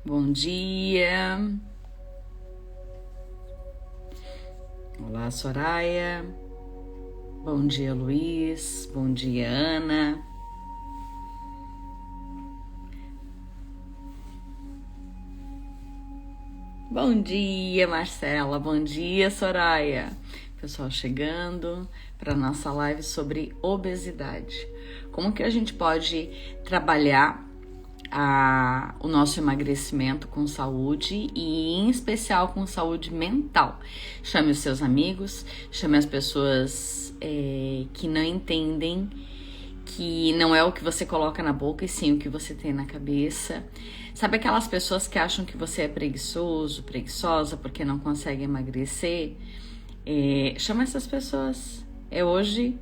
Bom dia. Olá, Soraya. Bom dia, Luiz. Bom dia, Ana. Bom dia, Marcela. Bom dia, Soraya. Pessoal chegando para nossa live sobre obesidade. Como que a gente pode trabalhar o nosso emagrecimento com saúde e em especial com saúde mental. Chame os seus amigos, chame as pessoas que não entendem que não é o que você coloca na boca e sim o que você tem na cabeça. Sabe aquelas pessoas que acham que você é preguiçoso, preguiçosa porque não consegue emagrecer? Chama essas pessoas. É hoje,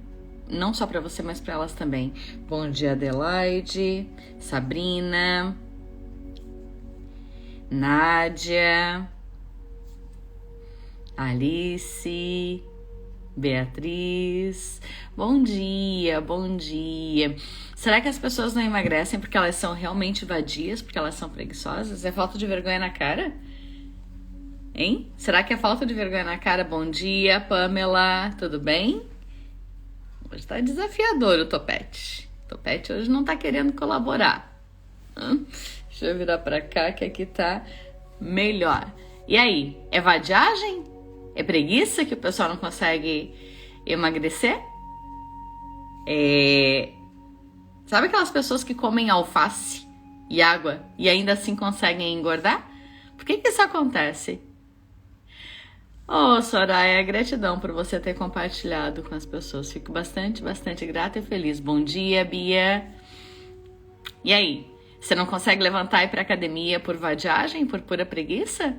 não só para você, mas para elas também. Bom dia, Adelaide, Sabrina, Nádia, Alice, Beatriz. Bom dia, bom dia. Será que as pessoas não emagrecem porque elas são realmente vadias, porque elas são preguiçosas? É falta de vergonha na cara? Hein? Será que é falta de vergonha na cara? Bom dia, Pamela, tudo bem? Hoje tá desafiador o Topete. O Topete hoje não tá querendo colaborar. Deixa eu virar pra cá que aqui tá melhor. E aí, é vadiagem? É preguiça que o pessoal não consegue emagrecer? Sabe aquelas pessoas que comem alface e água e ainda assim conseguem engordar? Por que isso acontece? Soraya, gratidão por você ter compartilhado com as pessoas. Fico bastante grata e feliz. Bom dia, Bia. E aí, você não consegue levantar e ir pra academia por vadiagem, por pura preguiça?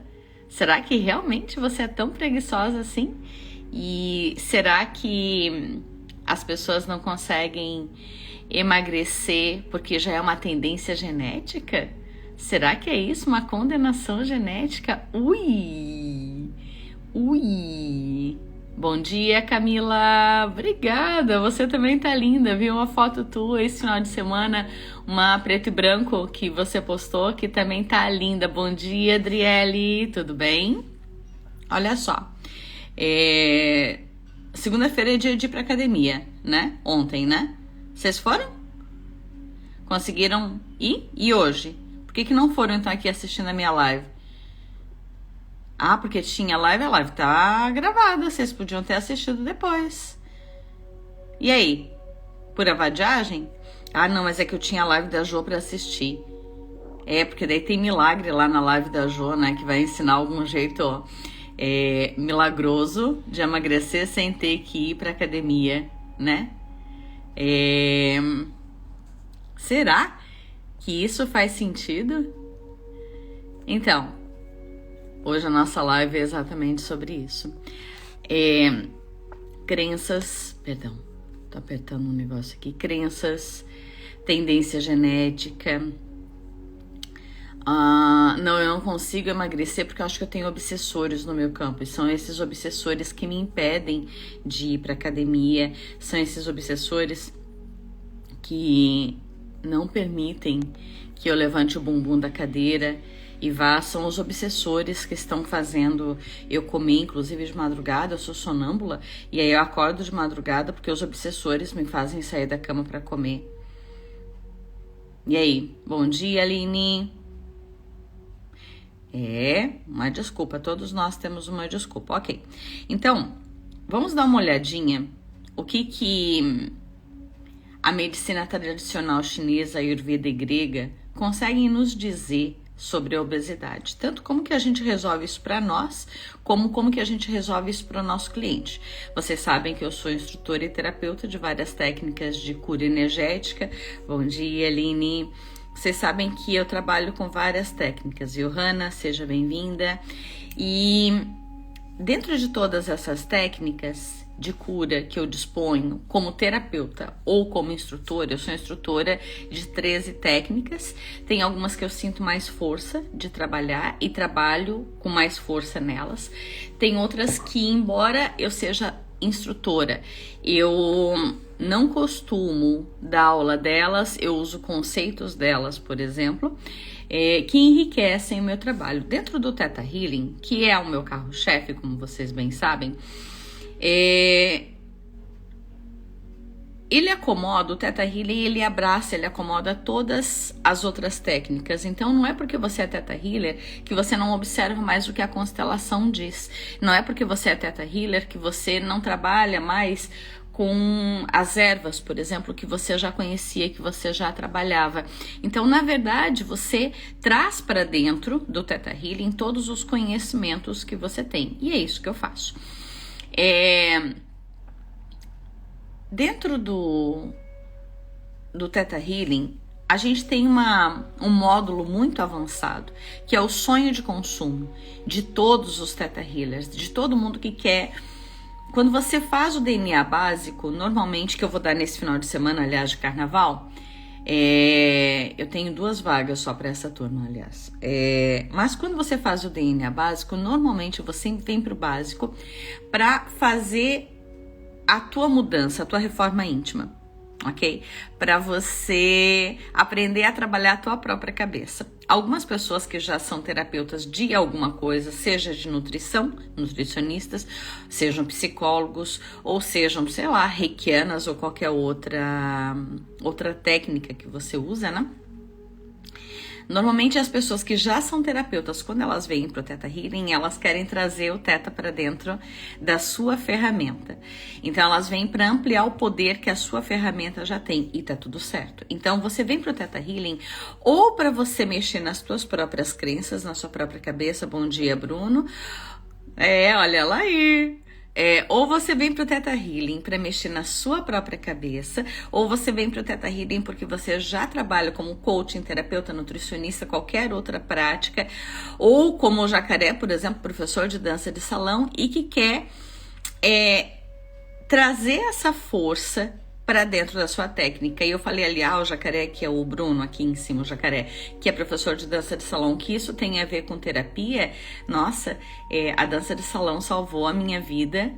Será que realmente você é tão preguiçosa assim? E será que as pessoas não conseguem emagrecer porque já é uma tendência genética? Será que é isso? Uma condenação genética? Ui! Bom dia, Camila. Obrigada, você também tá linda. Vi uma foto tua esse final de semana, uma preto e branco que você postou, que também tá linda. Bom dia, Adriele, tudo bem? Olha só, segunda-feira é dia de ir pra academia, né? Ontem, né? Vocês foram? Conseguiram ir? E hoje? Por que não foram então aqui assistindo a minha live? Porque tinha live, a live tá gravada, vocês podiam ter assistido depois. E aí? Pura vadiagem? Não, mas é que eu tinha a live da Jo pra assistir. Porque daí tem milagre lá na live da Jo, né, que vai ensinar algum jeito milagroso de emagrecer sem ter que ir pra academia, né? Será que isso faz sentido? Então, hoje a nossa live é exatamente sobre isso. Crenças, perdão, tô apertando um negócio aqui. Crenças, tendência genética. Não, eu não consigo emagrecer porque eu acho que eu tenho obsessores no meu campo. E são esses obsessores que me impedem de ir pra academia. São esses obsessores que não permitem que eu levante o bumbum da cadeira e vá. São os obsessores que estão fazendo eu comer, inclusive de madrugada. Eu sou sonâmbula e aí eu acordo de madrugada porque os obsessores me fazem sair da cama para comer. E aí? Bom dia, Aline. Uma desculpa, todos nós temos uma desculpa, ok. Então, vamos dar uma olhadinha o que a medicina tradicional chinesa, ayurveda e grega conseguem nos dizer sobre a obesidade, tanto como que a gente resolve isso para nós, como que a gente resolve isso para o nosso cliente. Vocês sabem que eu sou instrutora e terapeuta de várias técnicas de cura energética. Bom dia, Aline. Vocês sabem que eu trabalho com várias técnicas. Johanna, seja bem-vinda. E dentro de todas essas técnicas de cura que eu disponho como terapeuta ou como instrutora, eu sou instrutora de 13 técnicas, tem algumas que eu sinto mais força de trabalhar e trabalho com mais força nelas, tem outras que, embora eu seja instrutora, eu não costumo dar aula delas, eu uso conceitos delas, por exemplo, que enriquecem o meu trabalho. Dentro do Theta Healing, que é o meu carro-chefe, como vocês bem sabem, ele acomoda, o Theta Healing, ele abraça, ele acomoda todas as outras técnicas. Então, não é porque você é Theta Healer que você não observa mais o que a constelação diz. Não é porque você é Theta Healer que você não trabalha mais com as ervas, por exemplo, que você já conhecia, que você já trabalhava. Então, na verdade, você traz para dentro do Theta Healing todos os conhecimentos que você tem. E é isso que eu faço. Dentro do Theta Healing, a gente tem um módulo muito avançado, que é o sonho de consumo de todos os Theta Healers, de todo mundo que quer. Quando você faz o DNA básico, normalmente, que eu vou dar nesse final de semana, aliás, de carnaval, eu tenho 2 vagas só para essa turma, aliás. Mas quando você faz o DNA básico, normalmente você vem para o básico para fazer a tua mudança, a tua reforma íntima, ok? Para você aprender a trabalhar a tua própria cabeça. Algumas pessoas que já são terapeutas de alguma coisa, seja de nutrição, nutricionistas, sejam psicólogos, ou sejam, sei lá, reikianas ou qualquer outra técnica que você usa, né? Normalmente as pessoas que já são terapeutas, quando elas vêm para o Theta Healing, elas querem trazer o Theta para dentro da sua ferramenta. Então elas vêm para ampliar o poder que a sua ferramenta já tem, e tá tudo certo. Então você vem para o Theta Healing ou para você mexer nas suas próprias crenças, na sua própria cabeça. Bom dia, Bruno. Olha ela aí. Ou você vem pro Theta Healing para mexer na sua própria cabeça, ou você vem pro Theta Healing porque você já trabalha como coaching, terapeuta, nutricionista, qualquer outra prática, ou como o Jacaré, por exemplo, professor de dança de salão, e que quer trazer essa força para dentro da sua técnica. E eu falei ali, o Jacaré, que é o Bruno aqui em cima, o Jacaré, que é professor de dança de salão, que isso tem a ver com terapia. Nossa, a dança de salão salvou a minha vida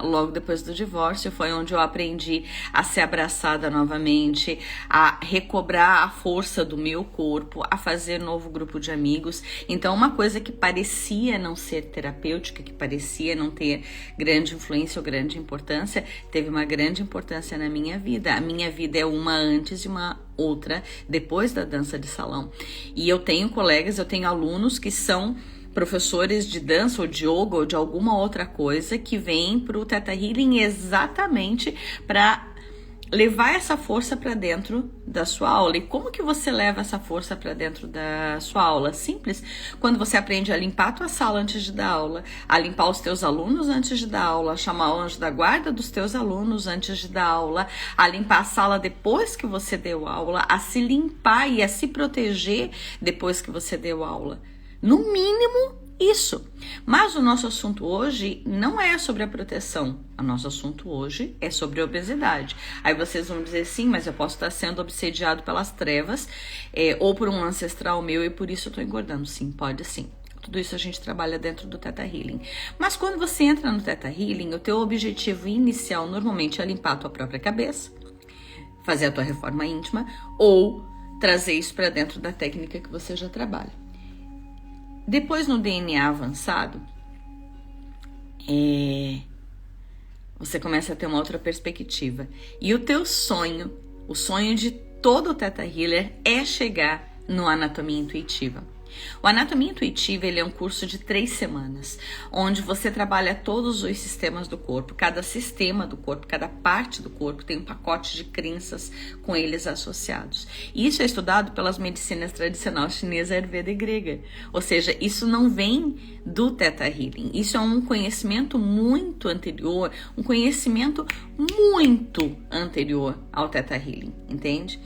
logo depois do divórcio. Foi onde eu aprendi a ser abraçada novamente, a recobrar a força do meu corpo, a fazer novo grupo de amigos. Então, uma coisa que parecia não ser terapêutica, que parecia não ter grande influência ou grande importância, teve uma grande importância na minha vida. A minha vida é uma antes e uma outra depois da dança de salão. E eu tenho colegas, eu tenho alunos que são professores de dança ou de yoga ou de alguma outra coisa que vêm para o Theta Healing exatamente para levar essa força para dentro da sua aula. E como que você leva essa força para dentro da sua aula? Simples. Quando você aprende a limpar a tua sala antes de dar aula, a limpar os teus alunos antes de dar aula, a chamar o anjo da guarda dos teus alunos antes de dar aula, a limpar a sala depois que você deu aula, a se limpar e a se proteger depois que você deu aula. No mínimo, isso. Mas o nosso assunto hoje não é sobre a proteção. O nosso assunto hoje é sobre a obesidade. Aí vocês vão dizer, sim, mas eu posso estar sendo obsediado pelas trevas, ou por um ancestral meu, e por isso eu estou engordando. Sim, pode sim. Tudo isso a gente trabalha dentro do Theta Healing. Mas quando você entra no Theta Healing, o teu objetivo inicial normalmente é limpar a tua própria cabeça, fazer a tua reforma íntima, ou trazer isso para dentro da técnica que você já trabalha. Depois, no DNA avançado, você começa a ter uma outra perspectiva. E o teu sonho, o sonho de todo Theta Healer, é chegar no Anatomia Intuitiva. O Anatomia Intuitiva, ele é um curso de 3 semanas, onde você trabalha todos os sistemas do corpo. Cada sistema do corpo, cada parte do corpo tem um pacote de crenças com eles associados. E isso é estudado pelas medicinas tradicional chinesa, ayurveda e grega. Ou seja, isso não vem do Theta Healing. Isso é um conhecimento muito anterior, um conhecimento muito anterior ao Theta Healing, entende?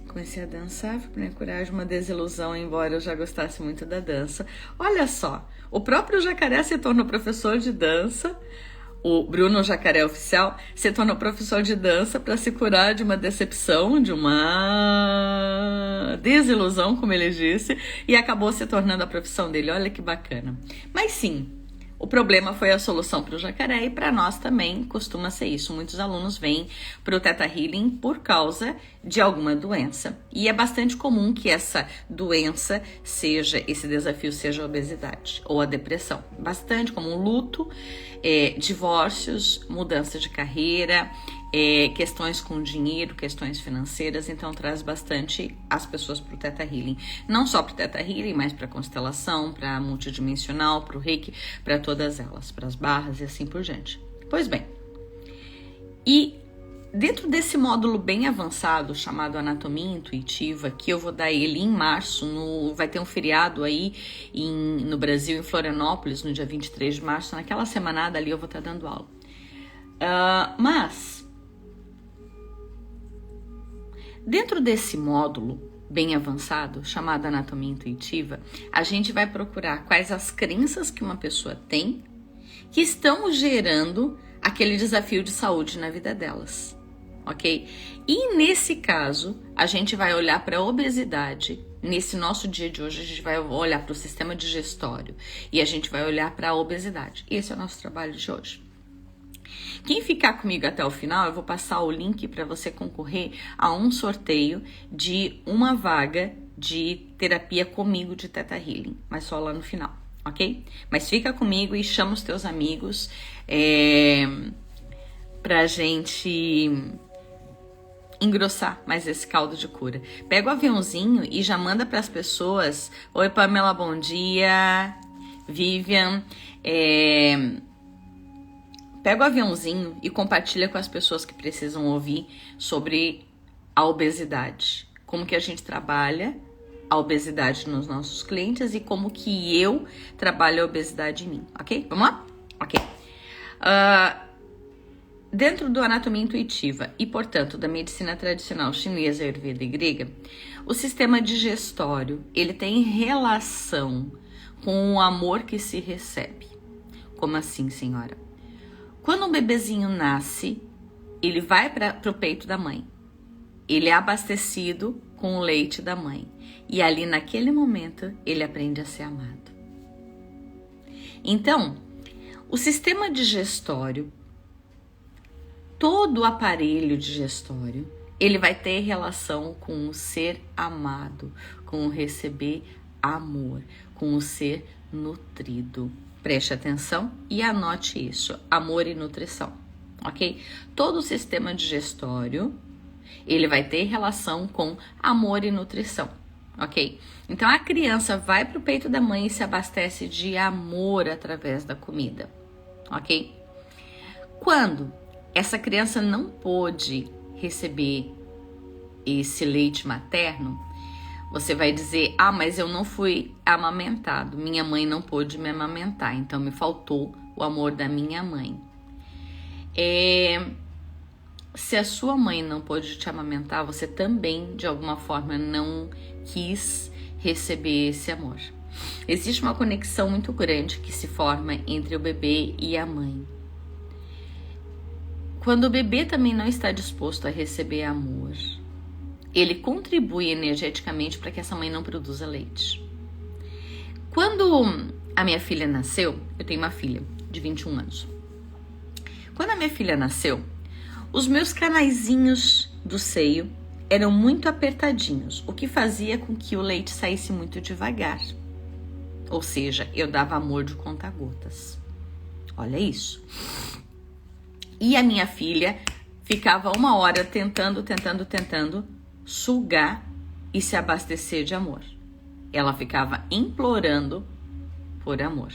Comecei a dançar, fui por coragem, uma desilusão, embora eu já gostasse muito da dança. Olha só, o próprio Jacaré se tornou professor de dança, o Bruno Jacaré Oficial se tornou professor de dança para se curar de uma decepção, de uma desilusão, como ele disse, e acabou se tornando a profissão dele. Olha que bacana. Mas sim, O problema foi a solução para o jacaré e para nós também costuma ser isso. Muitos alunos vêm para o Theta Healing por causa de alguma doença. E é bastante comum que essa doença esse desafio seja a obesidade ou a depressão. Bastante comum, luto, divórcios, mudança de carreira, questões com dinheiro, questões financeiras, então traz bastante as pessoas para o Theta Healing. Não só para o Theta Healing, mas para a constelação, para a multidimensional, para o Reiki, para todas elas, para as barras e assim por diante. Pois bem, e dentro desse módulo bem avançado chamado Anatomia Intuitiva, que eu vou dar ele em março, vai ter um feriado aí no Brasil, em Florianópolis, no dia 23 de março, naquela semanada ali eu vou estar dando aula. Mas dentro desse módulo bem avançado, chamado Anatomia Intuitiva, a gente vai procurar quais as crenças que uma pessoa tem que estão gerando aquele desafio de saúde na vida delas, ok? E nesse caso, a gente vai olhar para a obesidade. Nesse nosso dia de hoje, a gente vai olhar para o sistema digestório e a gente vai olhar para a obesidade. Esse é o nosso trabalho de hoje. Quem ficar comigo até o final, eu vou passar o link para você concorrer a um sorteio de uma vaga de terapia comigo de Theta Healing, mas só lá no final, ok? Mas fica comigo e chama os teus amigos pra gente engrossar mais esse caldo de cura. Pega o aviãozinho e já manda para as pessoas. Oi, Pamela, bom dia. Vivian, pega o aviãozinho e compartilha com as pessoas que precisam ouvir sobre a obesidade. Como que a gente trabalha a obesidade nos nossos clientes e como que eu trabalho a obesidade em mim, ok? Vamos lá? Ok. Dentro do Anatomia Intuitiva e, portanto, da medicina tradicional chinesa, ayurveda e grega, o sistema digestório, ele tem relação com o amor que se recebe. Como assim, senhora? Quando um bebezinho nasce, ele vai para o peito da mãe. Ele é abastecido com o leite da mãe. E ali, naquele momento, ele aprende a ser amado. Então, o sistema digestório, todo o aparelho digestório, ele vai ter relação com o ser amado, com o receber amor, com o ser nutrido. Preste atenção e anote isso, amor e nutrição, ok? Todo o sistema digestório, ele vai ter relação com amor e nutrição, ok? Então, a criança vai para o peito da mãe e se abastece de amor através da comida, ok? Quando essa criança não pôde receber esse leite materno, você vai dizer, mas eu não fui amamentado, minha mãe não pôde me amamentar, então me faltou o amor da minha mãe. Se a sua mãe não pôde te amamentar, você também, de alguma forma, não quis receber esse amor. Existe uma conexão muito grande que se forma entre o bebê e a mãe. Quando o bebê também não está disposto a receber amor, ele contribui energeticamente para que essa mãe não produza leite. Quando a minha filha nasceu, eu tenho uma filha de 21 anos. Quando a minha filha nasceu, os meus canaizinhos do seio eram muito apertadinhos, o que fazia com que o leite saísse muito devagar. Ou seja, eu dava amor de conta-gotas. Olha isso. E a minha filha ficava 1 hora tentando sugar e se abastecer de amor. Ela ficava implorando por amor.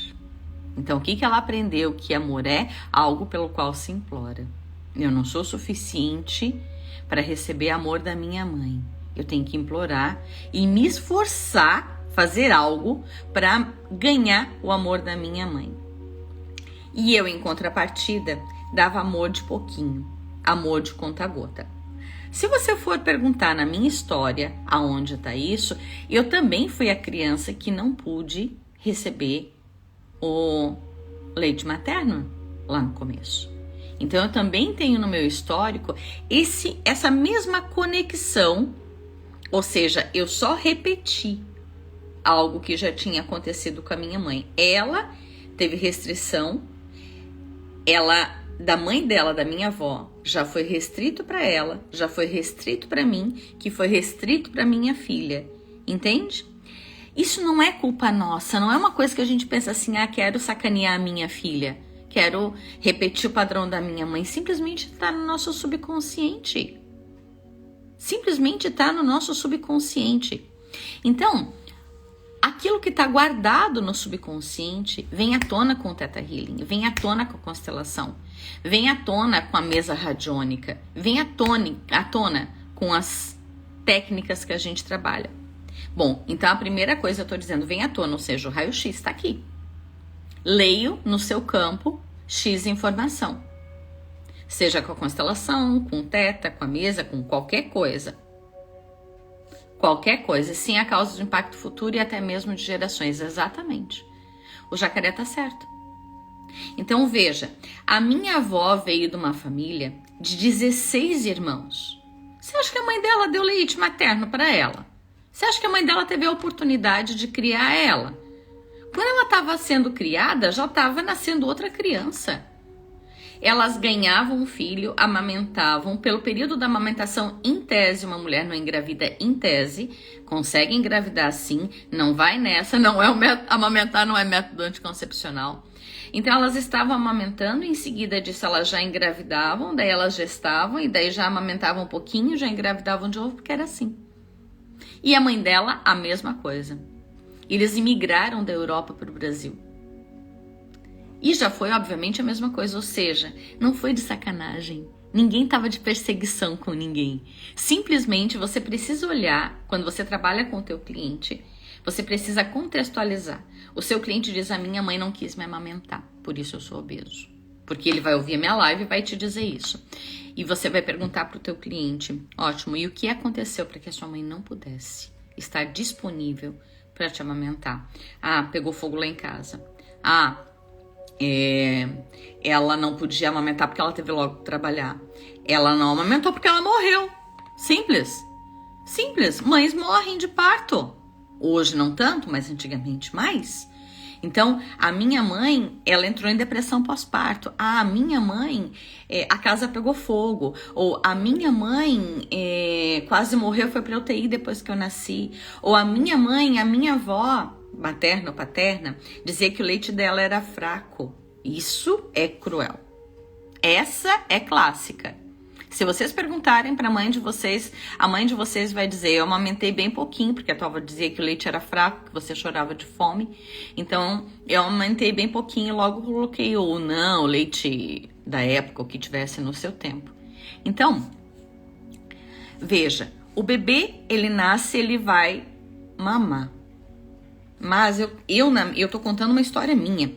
Então, o que ela aprendeu? Que amor é algo pelo qual se implora. Eu não sou suficiente para receber amor da minha mãe. Eu tenho que implorar e me esforçar, fazer algo para ganhar o amor da minha mãe. E eu, em contrapartida, dava amor de pouquinho, amor de conta-gota. Se você for perguntar na minha história aonde está isso, eu também fui a criança que não pude receber o leite materno lá no começo. Então eu também tenho no meu histórico essa mesma conexão, ou seja, eu só repeti algo que já tinha acontecido com a minha mãe. Ela teve restrição. Ela, da mãe dela, da minha avó, já foi restrito para ela, já foi restrito para mim, que foi restrito para minha filha. Entende? Isso não é culpa nossa, não é uma coisa que a gente pensa assim, quero sacanear a minha filha, quero repetir o padrão da minha mãe. Simplesmente está no nosso subconsciente. Simplesmente está no nosso subconsciente. Então, aquilo que está guardado no subconsciente vem à tona com o Theta Healing, vem à tona com a constelação, vem à tona com a mesa radiônica, vem à tona com as técnicas que a gente trabalha. Bom, então a primeira coisa eu estou dizendo, vem à tona, ou seja, o raio-x está aqui. Leio no seu campo X informação. Seja com a constelação, com o Theta, com a mesa, com qualquer coisa. Qualquer coisa, sim, a causa de impacto futuro e até mesmo de gerações, exatamente. O jacaré tá certo. Então veja, a minha avó veio de uma família de 16 irmãos. Você acha que a mãe dela deu leite materno para ela? Você acha que a mãe dela teve a oportunidade de criar ela? Quando ela estava sendo criada, já estava nascendo outra criança. Elas ganhavam um filho, amamentavam. Pelo período da amamentação, em tese, uma mulher não engravida em tese, consegue engravidar sim, não vai nessa, não é amamentar não é método anticoncepcional. Então elas estavam amamentando, em seguida disso elas já engravidavam, daí elas gestavam e daí já amamentavam um pouquinho, já engravidavam de novo, porque era assim. E a mãe dela, a mesma coisa. Eles imigraram da Europa para o Brasil. E já foi, obviamente, a mesma coisa, ou seja, não foi de sacanagem. Ninguém estava de perseguição com ninguém. Simplesmente você precisa olhar, quando você trabalha com o teu cliente, você precisa contextualizar. O seu cliente diz, a minha mãe não quis me amamentar, por isso eu sou obeso. Porque ele vai ouvir a minha live e vai te dizer isso. E você vai perguntar para o teu cliente, ótimo, e o que aconteceu para que a sua mãe não pudesse estar disponível para te amamentar? Pegou fogo lá em casa. Ela não podia amamentar porque ela teve logo que trabalhar. Ela não amamentou porque ela morreu. Simples. Simples. Mães morrem de parto. Hoje não tanto, mas antigamente mais. Então, a minha mãe, ela entrou em depressão pós-parto. A minha mãe, a casa pegou fogo. Ou a minha mãe quase morreu, foi pra UTI depois que eu nasci. Ou a minha mãe, a minha avó, materna ou paterna, dizia que o leite dela era fraco. Isso é cruel. Essa é clássica. Se vocês perguntarem para a mãe de vocês, a mãe de vocês vai dizer, eu amamentei bem pouquinho, porque a tua avó dizia que o leite era fraco, que você chorava de fome. Então, eu amamentei bem pouquinho e logo coloquei ou não, o leite da época, o que tivesse no seu tempo. Então, veja, o bebê, ele nasce, ele vai mamar. Mas eu tô contando uma história minha,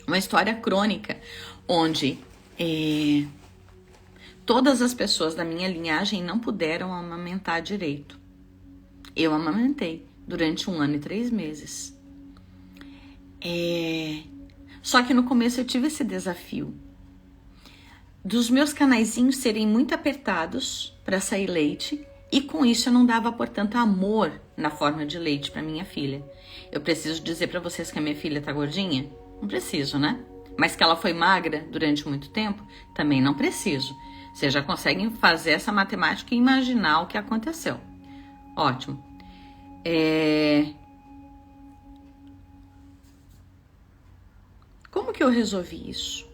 uma história crônica, onde todas as pessoas da minha linhagem não puderam amamentar direito. Eu amamentei durante 1 ano e 3 meses. Só que no começo eu tive esse desafio dos meus canaizinhos serem muito apertados para sair leite, e com isso eu não dava, portanto, amor na forma de leite para minha filha. Eu preciso dizer para vocês que a minha filha tá gordinha? Não preciso, né? Mas que ela foi magra durante muito tempo? Também não preciso. Vocês já conseguem fazer essa matemática e imaginar o que aconteceu. Ótimo. Como que eu resolvi isso?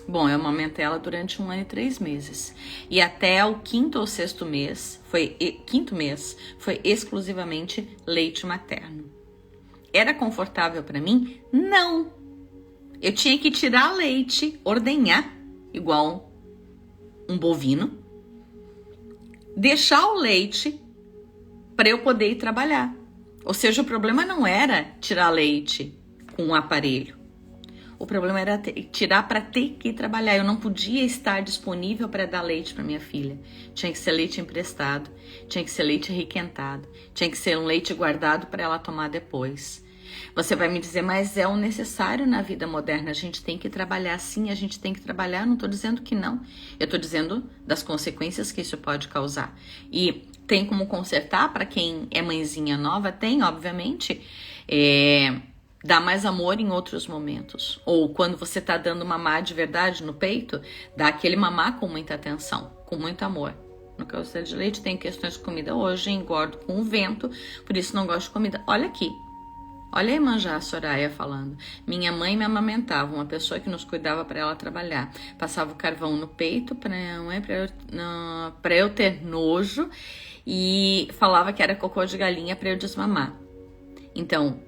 Bom, eu amamentei ela durante 1 ano e 3 meses. E até o 5º ou 6º mês, quinto mês, foi exclusivamente leite materno. Era confortável para mim? Não. Eu tinha que tirar leite, ordenhar, igual um bovino, deixar o leite para eu poder ir trabalhar. Ou seja, o problema não era tirar leite com um aparelho. O problema era tirar para ter que ir trabalhar. Eu não podia estar disponível para dar leite para minha filha. Tinha que ser leite emprestado, tinha que ser leite requentado, tinha que ser um leite guardado para ela tomar depois. Você vai me dizer, mas é o necessário na vida moderna. A gente tem que trabalhar sim, a gente tem que trabalhar. Não estou dizendo que não. Eu estou dizendo das consequências que isso pode causar. E tem como consertar para quem é mãezinha nova? Tem, obviamente. Dá mais amor em outros momentos. Ou quando você tá dando mamar de verdade no peito, dá aquele mamar com muita atenção, com muito amor. No caso de leite, tem questões de comida hoje, engordo com o vento, por isso não gosto de comida. Olha aqui. Olha a Iemanjá, a Soraya falando. Minha mãe me amamentava, uma pessoa que nos cuidava para ela trabalhar. Passava o carvão no peito para eu ter nojo e falava que era cocô de galinha para eu desmamar. Então,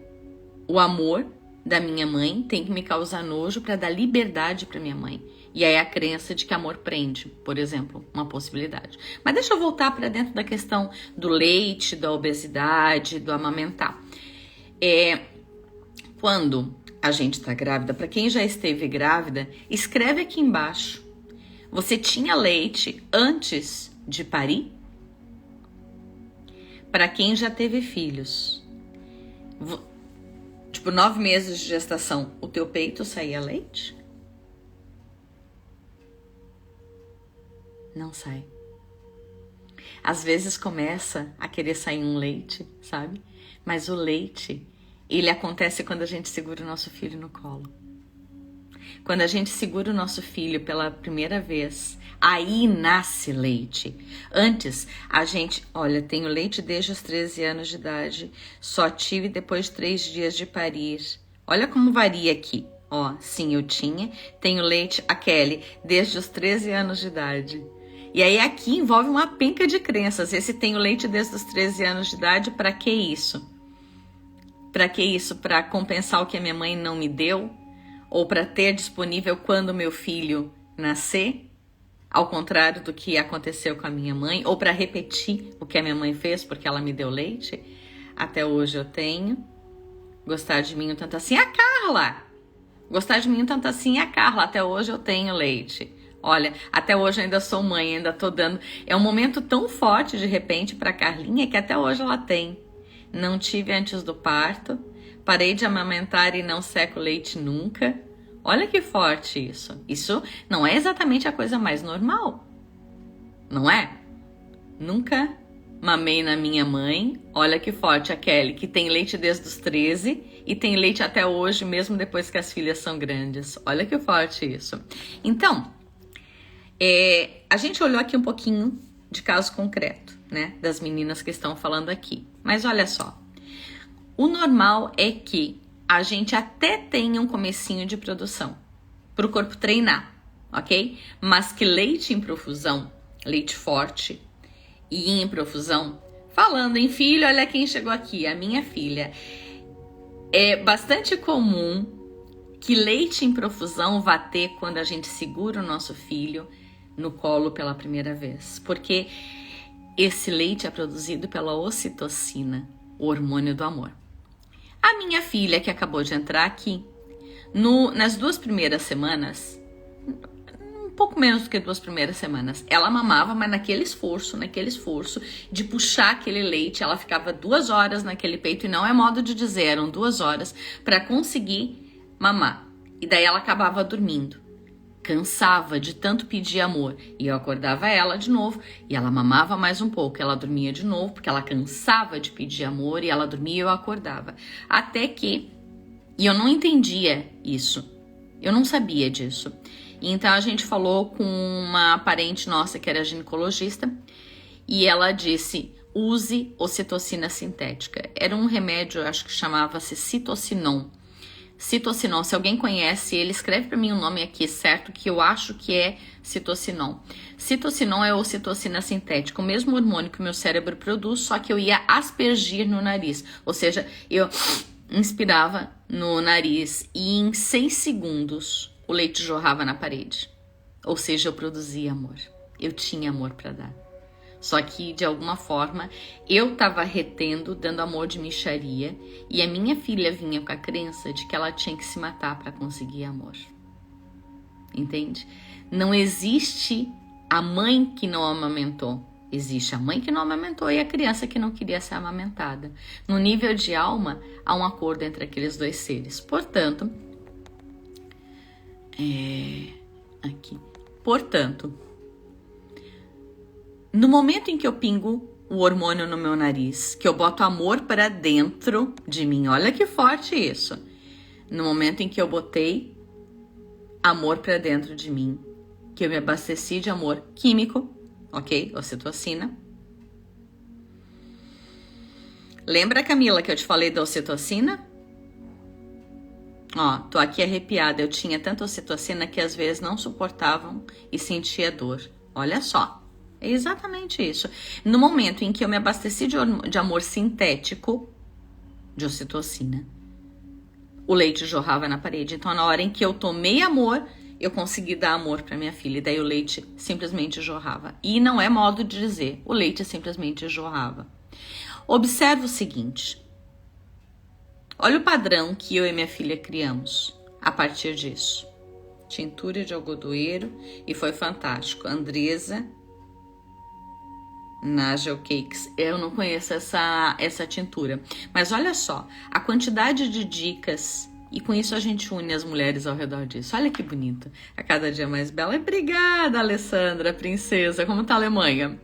o amor da minha mãe tem que me causar nojo para dar liberdade para minha mãe. E aí a crença de que amor prende, por exemplo, uma possibilidade. Mas deixa eu voltar para dentro da questão do leite, da obesidade, do amamentar. Quando a gente está grávida, para quem já esteve grávida, escreve aqui embaixo. Você tinha leite antes de parir? Para quem já teve filhos, tipo 9 meses de gestação, o teu peito saía leite? Não sai. Às vezes começa a querer sair um leite, sabe? Mas o leite, ele acontece quando a gente segura o nosso filho no colo. Quando a gente segura o nosso filho pela primeira vez, aí nasce leite. Antes, a gente, olha, tenho leite desde os 13 anos de idade, só tive depois de 3 dias de parir. Olha como varia aqui. Ó, sim, eu tenho leite, a Kelly, desde os 13 anos de idade. E aí aqui envolve uma penca de crenças. Esse tenho leite desde os 13 anos de idade, para que isso? Para que isso? Para compensar o que a minha mãe não me deu? Ou para ter disponível quando meu filho nascer? Ao contrário do que aconteceu com a minha mãe? Ou para repetir o que a minha mãe fez porque ela me deu leite? Até hoje eu tenho. Gostar de mim tanto assim a Carla. Gostar de mim tanto assim a Carla. Até hoje eu tenho leite. Olha, até hoje eu ainda sou mãe, ainda tô dando... É um momento tão forte de repente para Carlinha que até hoje ela tem. Não tive antes do parto. Parei de amamentar e não seco leite nunca. Olha que forte isso. Isso não é exatamente a coisa mais normal. Não é? Nunca mamei na minha mãe. Olha que forte a Kelly, que tem leite desde os 13 e tem leite até hoje, mesmo depois que as filhas são grandes. Olha que forte isso. Então, a gente olhou aqui um pouquinho de caso concreto, né? Das meninas que estão falando aqui. Mas olha só. O normal é que a gente até tenha um comecinho de produção para o corpo treinar, ok? Mas que leite em profusão, leite forte e em profusão, falando em filho, olha quem chegou aqui, a minha filha. É bastante comum que leite em profusão vá ter quando a gente segura o nosso filho no colo pela primeira vez, porque esse leite é produzido pela ocitocina, o hormônio do amor. A minha filha, que acabou de entrar aqui, nas 2 primeiras semanas, um pouco menos do que 2 primeiras semanas, ela mamava, mas naquele esforço de puxar aquele leite, ela ficava 2 horas naquele peito, e não é modo de dizer, eram 2 horas para conseguir mamar. E daí ela acabava dormindo. Cansava de tanto pedir amor. E eu acordava ela de novo e ela mamava mais um pouco. Ela dormia de novo porque ela cansava de pedir amor e ela dormia e eu acordava. Até que... E eu não entendia isso. Eu não sabia disso. E então a gente falou com uma parente nossa que era ginecologista e ela disse, use ocitocina sintética. Era um remédio, acho que chamava-se Citocinon. Citocinon, se alguém conhece ele, escreve para mim o nome aqui, certo? Que eu acho que é Citocinon. Citocinon é ocitocina sintética, o mesmo hormônio que o meu cérebro produz, só que eu ia aspergir no nariz. Ou seja, eu inspirava no nariz e em 6 segundos o leite jorrava na parede. Ou seja, eu produzia amor. Eu tinha amor para dar. Só que, de alguma forma, eu estava retendo, dando amor de mixaria, e a minha filha vinha com a crença de que ela tinha que se matar para conseguir amor. Entende? Não existe a mãe que não amamentou. Existe a mãe que não amamentou e a criança que não queria ser amamentada. No nível de alma, há um acordo entre aqueles 2 seres. Portanto, no momento em que eu pingo o hormônio no meu nariz, que eu boto amor para dentro de mim, olha que forte isso. No momento em que eu botei amor para dentro de mim, que eu me abasteci de amor químico, ok? Ocitocina. Lembra, Camila, que eu te falei da ocitocina? Ó, tô aqui arrepiada. Eu tinha tanta ocitocina que às vezes não suportavam e sentia dor. Olha só, é exatamente isso. No momento em que eu me abasteci de amor sintético, de ocitocina, o leite jorrava na parede. Então, na hora em que eu tomei amor, eu consegui dar amor para minha filha. E daí o leite simplesmente jorrava. E não é modo de dizer, o leite simplesmente jorrava. Observe o seguinte. Olha o padrão que eu e minha filha criamos a partir disso. Tintura de algodoeiro e foi fantástico. Andresa Nagel Cakes. Eu não conheço essa tintura. Mas olha só, a quantidade de dicas, e com isso a gente une as mulheres ao redor disso. Olha que bonito. A cada dia mais bela. Obrigada, Alessandra, princesa. Como tá a Alemanha?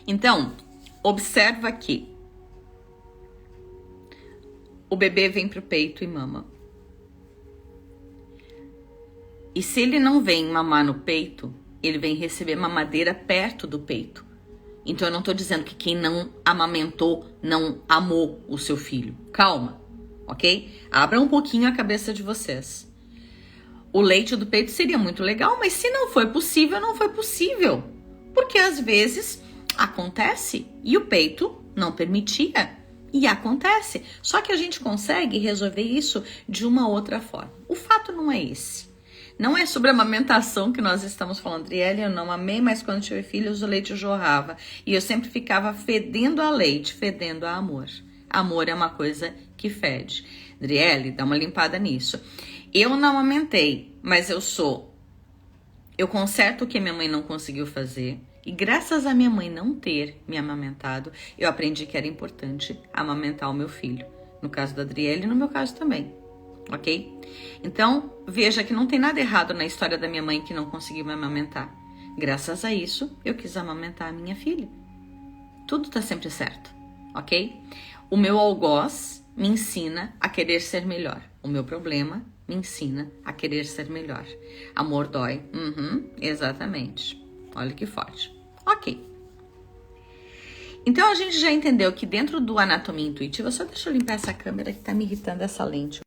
Então, observa aqui. O bebê vem pro peito e mama. E se ele não vem mamar no peito, ele vem receber mamadeira perto do peito. Então eu não tô dizendo que quem não amamentou não amou o seu filho. Calma, ok? Abra um pouquinho a cabeça de vocês. O leite do peito seria muito legal, mas se não foi possível, não foi possível. Porque às vezes acontece e o peito não permitia. E acontece. Só que a gente consegue resolver isso de uma outra forma. O fato não é esse. Não é sobre a amamentação que nós estamos falando. Adriele, eu não amei, mas quando tive filhos o leite jorrava. E eu sempre ficava fedendo a leite, fedendo a amor. Amor é uma coisa que fede. Adriele, dá uma limpada nisso. Eu não amamentei, mas eu conserto o que minha mãe não conseguiu fazer. E graças a minha mãe não ter me amamentado, eu aprendi que era importante amamentar o meu filho. No caso da Adriele e no meu caso também. Ok? Então, veja que não tem nada errado na história da minha mãe que não conseguiu me amamentar. Graças a isso, eu quis amamentar a minha filha. Tudo tá sempre certo, ok? O meu algoz me ensina a querer ser melhor. O meu problema me ensina a querer ser melhor. Amor dói. Exatamente. Olha que forte. Ok. Então, a gente já entendeu que dentro do anatomia intuitiva... Só deixa eu limpar essa câmera que tá me irritando, essa lente.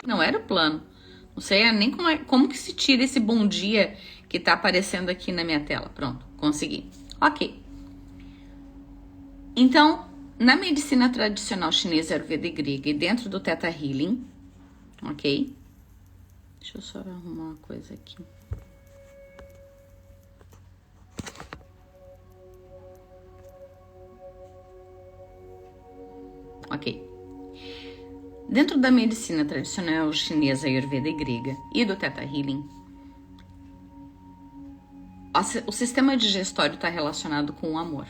Não era o plano. Não sei nem como que se tira esse bom dia que tá aparecendo aqui na minha tela. Pronto, consegui. Ok. Então, na medicina tradicional chinesa, Ayurveda e grega e dentro do Theta Healing, ok? Deixa eu só arrumar uma coisa aqui. Ok. Dentro da medicina tradicional chinesa, Ayurveda e grega e do Theta Healing, o sistema digestório está relacionado com o amor.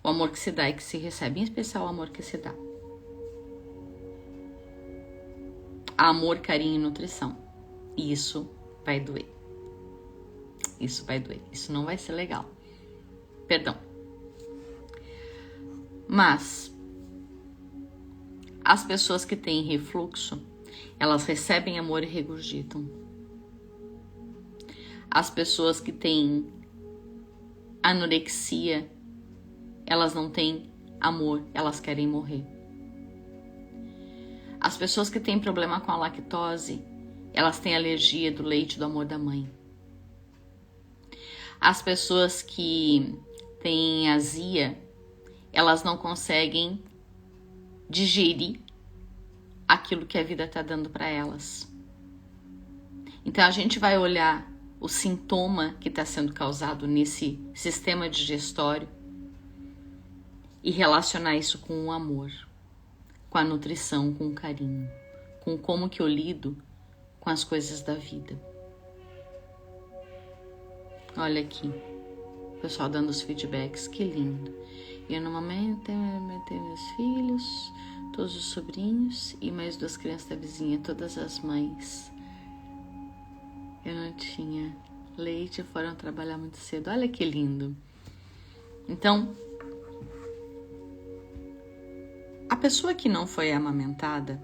O amor que se dá e que se recebe, em especial o amor que se dá. Amor, carinho e nutrição. E isso vai doer. Isso vai doer. Isso não vai ser legal. Perdão. Mas as pessoas que têm refluxo, elas recebem amor e regurgitam. As pessoas que têm anorexia, elas não têm amor, elas querem morrer. As pessoas que têm problema com a lactose, elas têm alergia do leite do amor da mãe. As pessoas que têm azia, elas não conseguem digerir aquilo que a vida está dando para elas. Então a gente vai olhar o sintoma que está sendo causado nesse sistema digestório e relacionar isso com o amor, com a nutrição, com o carinho, com como que eu lido com as coisas da vida. Olha aqui, o pessoal dando os feedbacks, que lindo. Eu no momento tenho meus filhos, todos os sobrinhos e mais 2 crianças da vizinha, todas as mães. Eu não tinha leite, foram trabalhar muito cedo. Olha que lindo. Então, a pessoa que não foi amamentada,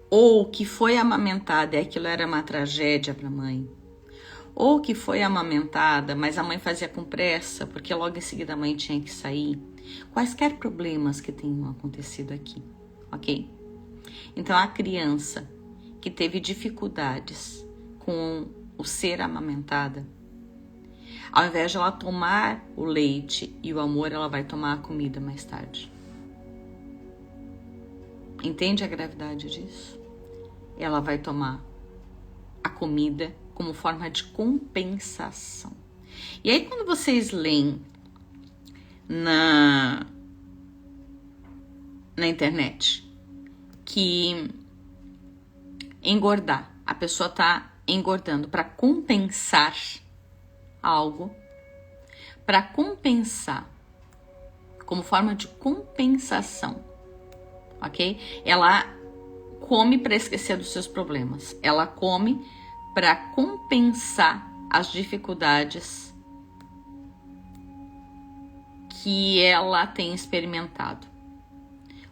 ou que foi amamentada e aquilo era uma tragédia para a mãe, ou que foi amamentada, mas a mãe fazia com pressa, porque logo em seguida a mãe tinha que sair, quaisquer problemas que tenham acontecido aqui, ok? Então, a criança que teve dificuldades com o ser amamentada, ao invés de ela tomar o leite e o amor, ela vai tomar a comida mais tarde. Entende a gravidade disso? Ela vai tomar a comida como forma de compensação. E aí, quando vocês leem na internet que engordar, a pessoa tá engordando para compensar algo, para compensar, como forma de compensação, ok? Ela come para esquecer dos seus problemas, ela come para compensar as dificuldades que ela tem experimentado.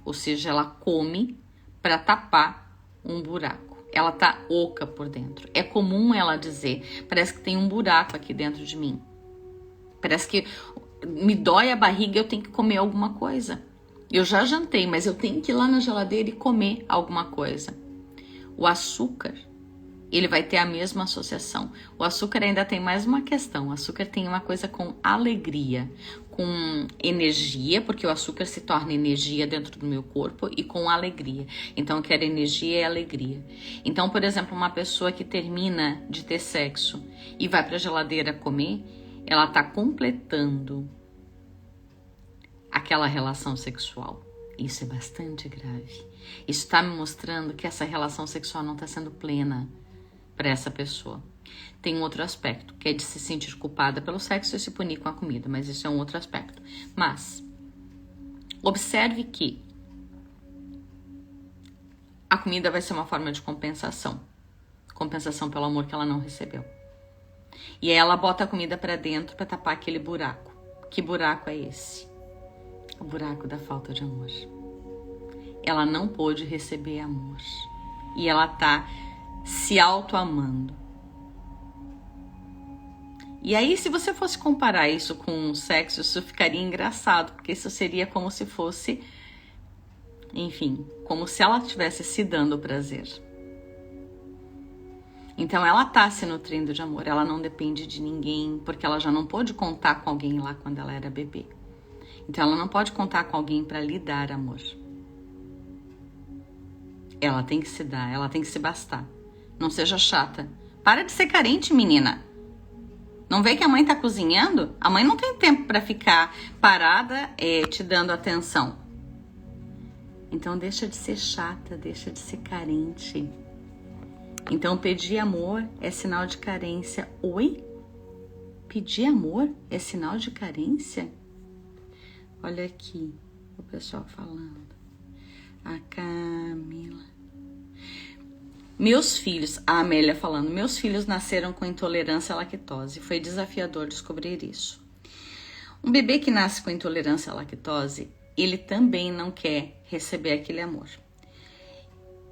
Ou seja, ela come para tapar um buraco. Ela tá oca por dentro. É comum ela dizer, parece que tem um buraco aqui dentro de mim. Parece que me dói a barriga e eu tenho que comer alguma coisa. Eu já jantei, mas eu tenho que ir lá na geladeira e comer alguma coisa. O açúcar, ele vai ter a mesma associação. O açúcar ainda tem mais uma questão. O açúcar tem uma coisa com alegria, com energia, porque o açúcar se torna energia dentro do meu corpo, e com alegria. Então, eu quero energia e alegria. Então, por exemplo, uma pessoa que termina de ter sexo e vai para a geladeira comer, ela está completando aquela relação sexual. Isso é bastante grave. Isso está me mostrando que essa relação sexual não está sendo plena para essa pessoa. Tem um outro aspecto, que é de se sentir culpada pelo sexo e se punir com a comida, mas isso é um outro aspecto. Mas, observe que a comida vai ser uma forma de compensação. Compensação pelo amor que ela não recebeu. E aí ela bota a comida para dentro para tapar aquele buraco. Que buraco é esse? O buraco da falta de amor. Ela não pôde receber amor. E ela tá se auto-amando. E aí, se você fosse comparar isso com o sexo, isso ficaria engraçado, porque isso seria como se fosse, enfim, como se ela estivesse se dando prazer. Então, ela tá se nutrindo de amor, ela não depende de ninguém, porque ela já não pôde contar com alguém lá quando ela era bebê. Então, ela não pode contar com alguém para lhe dar amor. Ela tem que se dar, ela tem que se bastar. Não seja chata. Para de ser carente, menina. Não vê que a mãe tá cozinhando? A mãe não tem tempo para ficar parada te dando atenção. Então deixa de ser chata, deixa de ser carente. Então pedir amor é sinal de carência. Oi? Pedir amor é sinal de carência? Olha aqui o pessoal falando. A Camila. Meus filhos, a Amélia falando, meus filhos nasceram com intolerância à lactose. Foi desafiador descobrir isso. Um bebê que nasce com intolerância à lactose, ele também não quer receber aquele amor.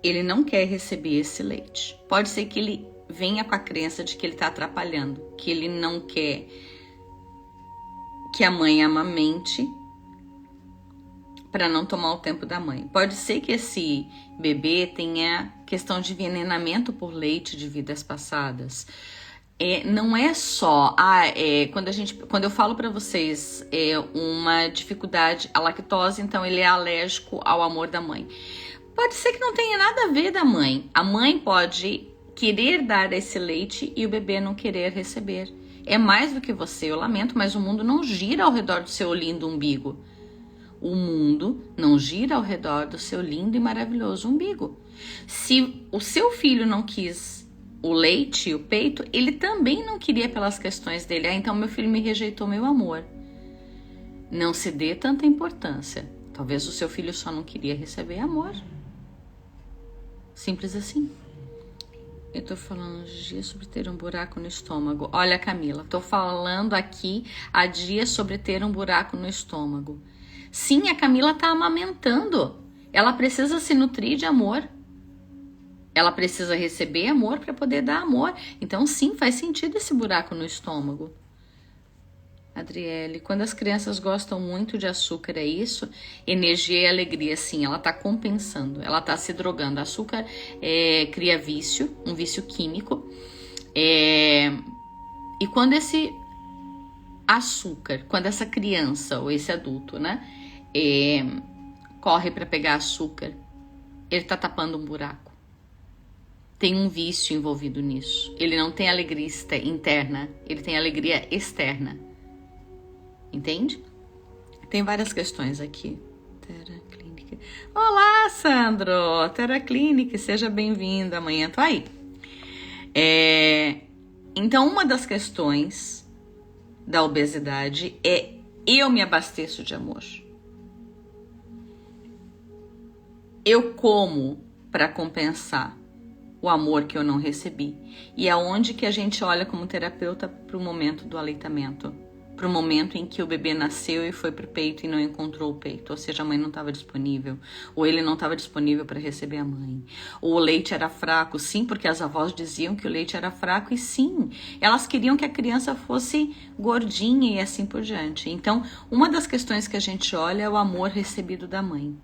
Ele não quer receber esse leite. Pode ser que ele venha com a crença de que ele está atrapalhando, que ele não quer que a mãe amamente para não tomar o tempo da mãe. Pode ser que esse bebê tenha questão de envenenamento por leite de vidas passadas. Não é só quando eu falo para vocês uma dificuldade à lactose, então ele é alérgico ao amor da mãe. Pode ser que não tenha nada a ver da mãe. A mãe pode querer dar esse leite e o bebê não querer receber. É mais do que você, eu lamento, mas o mundo não gira ao redor do seu lindo umbigo. O mundo não gira ao redor do seu lindo e maravilhoso umbigo. Se o seu filho não quis o leite e o peito, ele também não queria pelas questões dele. Ah, então meu filho me rejeitou, meu amor. Não se dê tanta importância. Talvez o seu filho só não queria receber amor. Simples assim. Eu tô falando dias sobre ter um buraco no estômago. Olha, Camila, tô falando aqui há dias sobre ter um buraco no estômago. Sim, a Camila tá amamentando. Ela precisa se nutrir de amor. Ela precisa receber amor para poder dar amor. Então, sim, faz sentido esse buraco no estômago. Adriele, quando as crianças gostam muito de açúcar, é isso? Energia e alegria, sim, ela tá compensando, ela tá se drogando. Açúcar cria vício, um vício químico. E quando esse açúcar, quando essa criança ou esse adulto, né, corre para pegar açúcar, ele tá tapando um buraco. Tem um vício envolvido nisso. Ele não tem alegria interna, ele tem alegria externa. Entende? Tem várias questões aqui. Terra Clínica. Olá, Sandro! Terra Clínica, seja bem-vindo. Amanhã tô aí. Então, uma das questões da obesidade é eu me abasteço de amor. Eu como para compensar o amor que eu não recebi. E é onde que a gente olha como terapeuta para o momento do aleitamento. Para o momento em que o bebê nasceu e foi para o peito e não encontrou o peito, ou seja, a mãe não estava disponível, ou ele não estava disponível para receber a mãe, ou o leite era fraco, sim, porque as avós diziam que o leite era fraco, e sim, elas queriam que a criança fosse gordinha e assim por diante. Então, uma das questões que a gente olha é o amor recebido da mãe,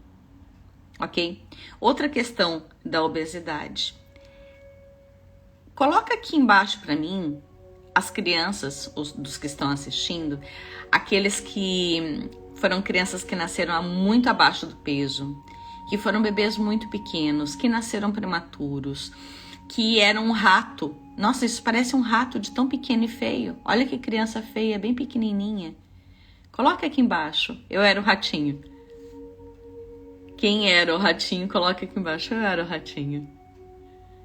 ok? Outra questão da obesidade. Coloca aqui embaixo para mim as crianças, dos que estão assistindo, aqueles que foram crianças que nasceram muito abaixo do peso, que foram bebês muito pequenos, que nasceram prematuros, que eram um rato. Nossa, isso parece um rato de tão pequeno e feio. Olha que criança feia, bem pequenininha. Coloca aqui embaixo. Eu era o ratinho. Quem era o ratinho, coloca aqui embaixo. Eu era o ratinho.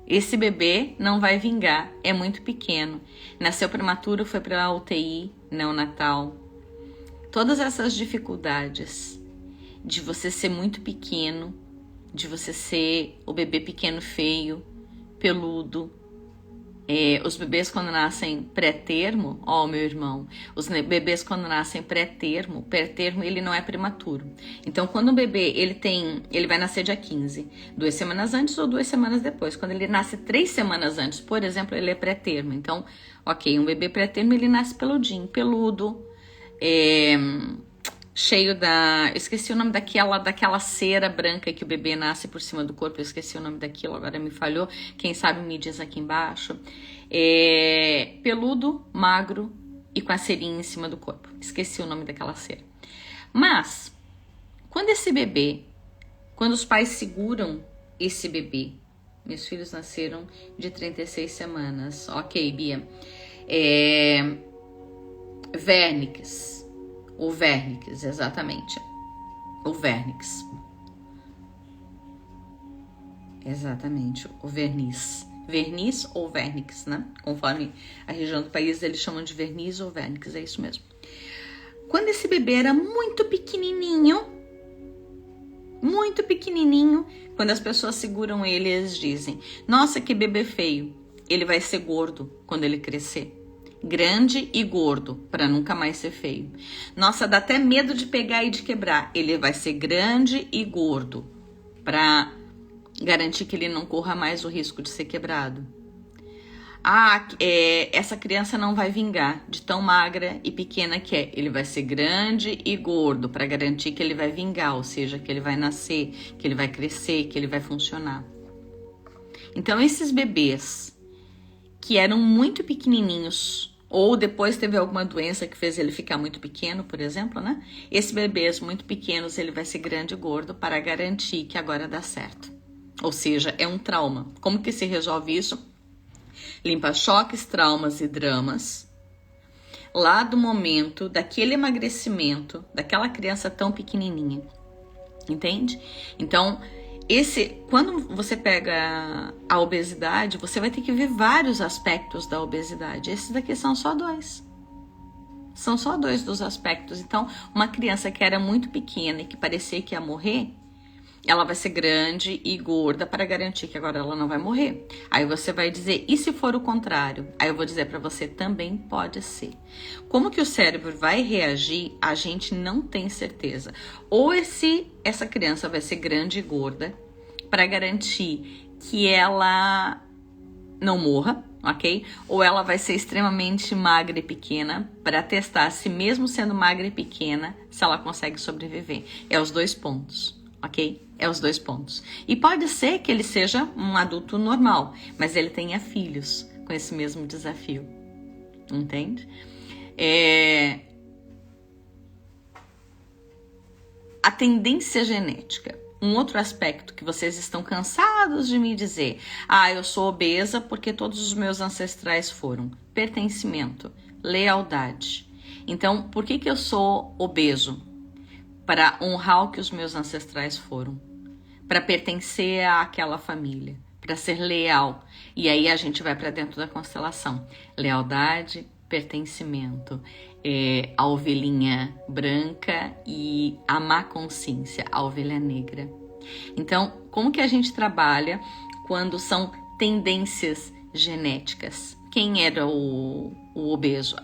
Esse bebê não vai vingar, é muito pequeno. Nasceu prematuro, foi para a UTI neonatal. Todas essas dificuldades de você ser muito pequeno, de você ser o bebê pequeno feio, peludo. Os bebês quando nascem pré-termo, meu irmão, os bebês quando nascem pré-termo ele não é prematuro. Então quando o bebê ele vai nascer dia 15, 2 semanas antes ou 2 semanas depois. Quando ele nasce 3 semanas antes, por exemplo, ele é pré-termo. Então, ok, um bebê pré-termo ele nasce peludinho, peludo, cheio eu esqueci o nome daquela cera branca que o bebê nasce por cima do corpo, eu esqueci o nome daquilo, agora me falhou, quem sabe me diz aqui embaixo. Peludo, magro e com a cerinha em cima do corpo, esqueci o nome daquela cera. Mas, quando os pais seguram esse bebê, meus filhos nasceram de 36 semanas, ok, Bia, o vernix, exatamente. O vernix. Exatamente, o verniz. Verniz ou vernix, né? Conforme a região do país, eles chamam de verniz ou vernix, é isso mesmo. Quando esse bebê era muito pequenininho, quando as pessoas seguram ele, eles dizem: nossa, que bebê feio, ele vai ser gordo quando ele crescer. Grande e gordo, para nunca mais ser feio. Nossa, dá até medo de pegar e de quebrar. Ele vai ser grande e gordo, para garantir que ele não corra mais o risco de ser quebrado. Essa criança não vai vingar, de tão magra e pequena que é. Ele vai ser grande e gordo, para garantir que ele vai vingar, ou seja, que ele vai nascer, que ele vai crescer, que ele vai funcionar. Então, esses bebês que eram muito pequenininhos, ou depois teve alguma doença que fez ele ficar muito pequeno, por exemplo, né? Esses bebês muito pequenos, ele vai ser grande e gordo para garantir que agora dá certo. Ou seja, é um trauma. Como que se resolve isso? Limpa choques, traumas e dramas. Lá do momento daquele emagrecimento, daquela criança tão pequenininha. Entende? Então, Quando você pega a obesidade, você vai ter que ver vários aspectos da obesidade. Esses daqui são só 2. São só 2 dos aspectos. Então, uma criança que era muito pequena e que parecia que ia morrer, ela vai ser grande e gorda para garantir que agora ela não vai morrer. Aí você vai dizer, e se for o contrário? Aí eu vou dizer para você, também pode ser. Como que o cérebro vai reagir, a gente não tem certeza. Ou essa criança vai ser grande e gorda para garantir que ela não morra, ok? Ou ela vai ser extremamente magra e pequena para testar se mesmo sendo magra e pequena, se ela consegue sobreviver. É os 2 pontos, ok? É os 2 pontos. E pode ser que ele seja um adulto normal, mas ele tenha filhos com esse mesmo desafio, entende? A tendência genética. Um outro aspecto que vocês estão cansados de me dizer, eu sou obesa porque todos os meus ancestrais foram. Pertencimento, lealdade. Então, por que eu sou obeso? Para honrar o que os meus ancestrais foram. Para pertencer àquela família. Para ser leal. E aí a gente vai para dentro da constelação. Lealdade, pertencimento. A ovelhinha branca e a má consciência, a ovelha negra. Então, como que a gente trabalha quando são tendências genéticas? Quem era o obeso?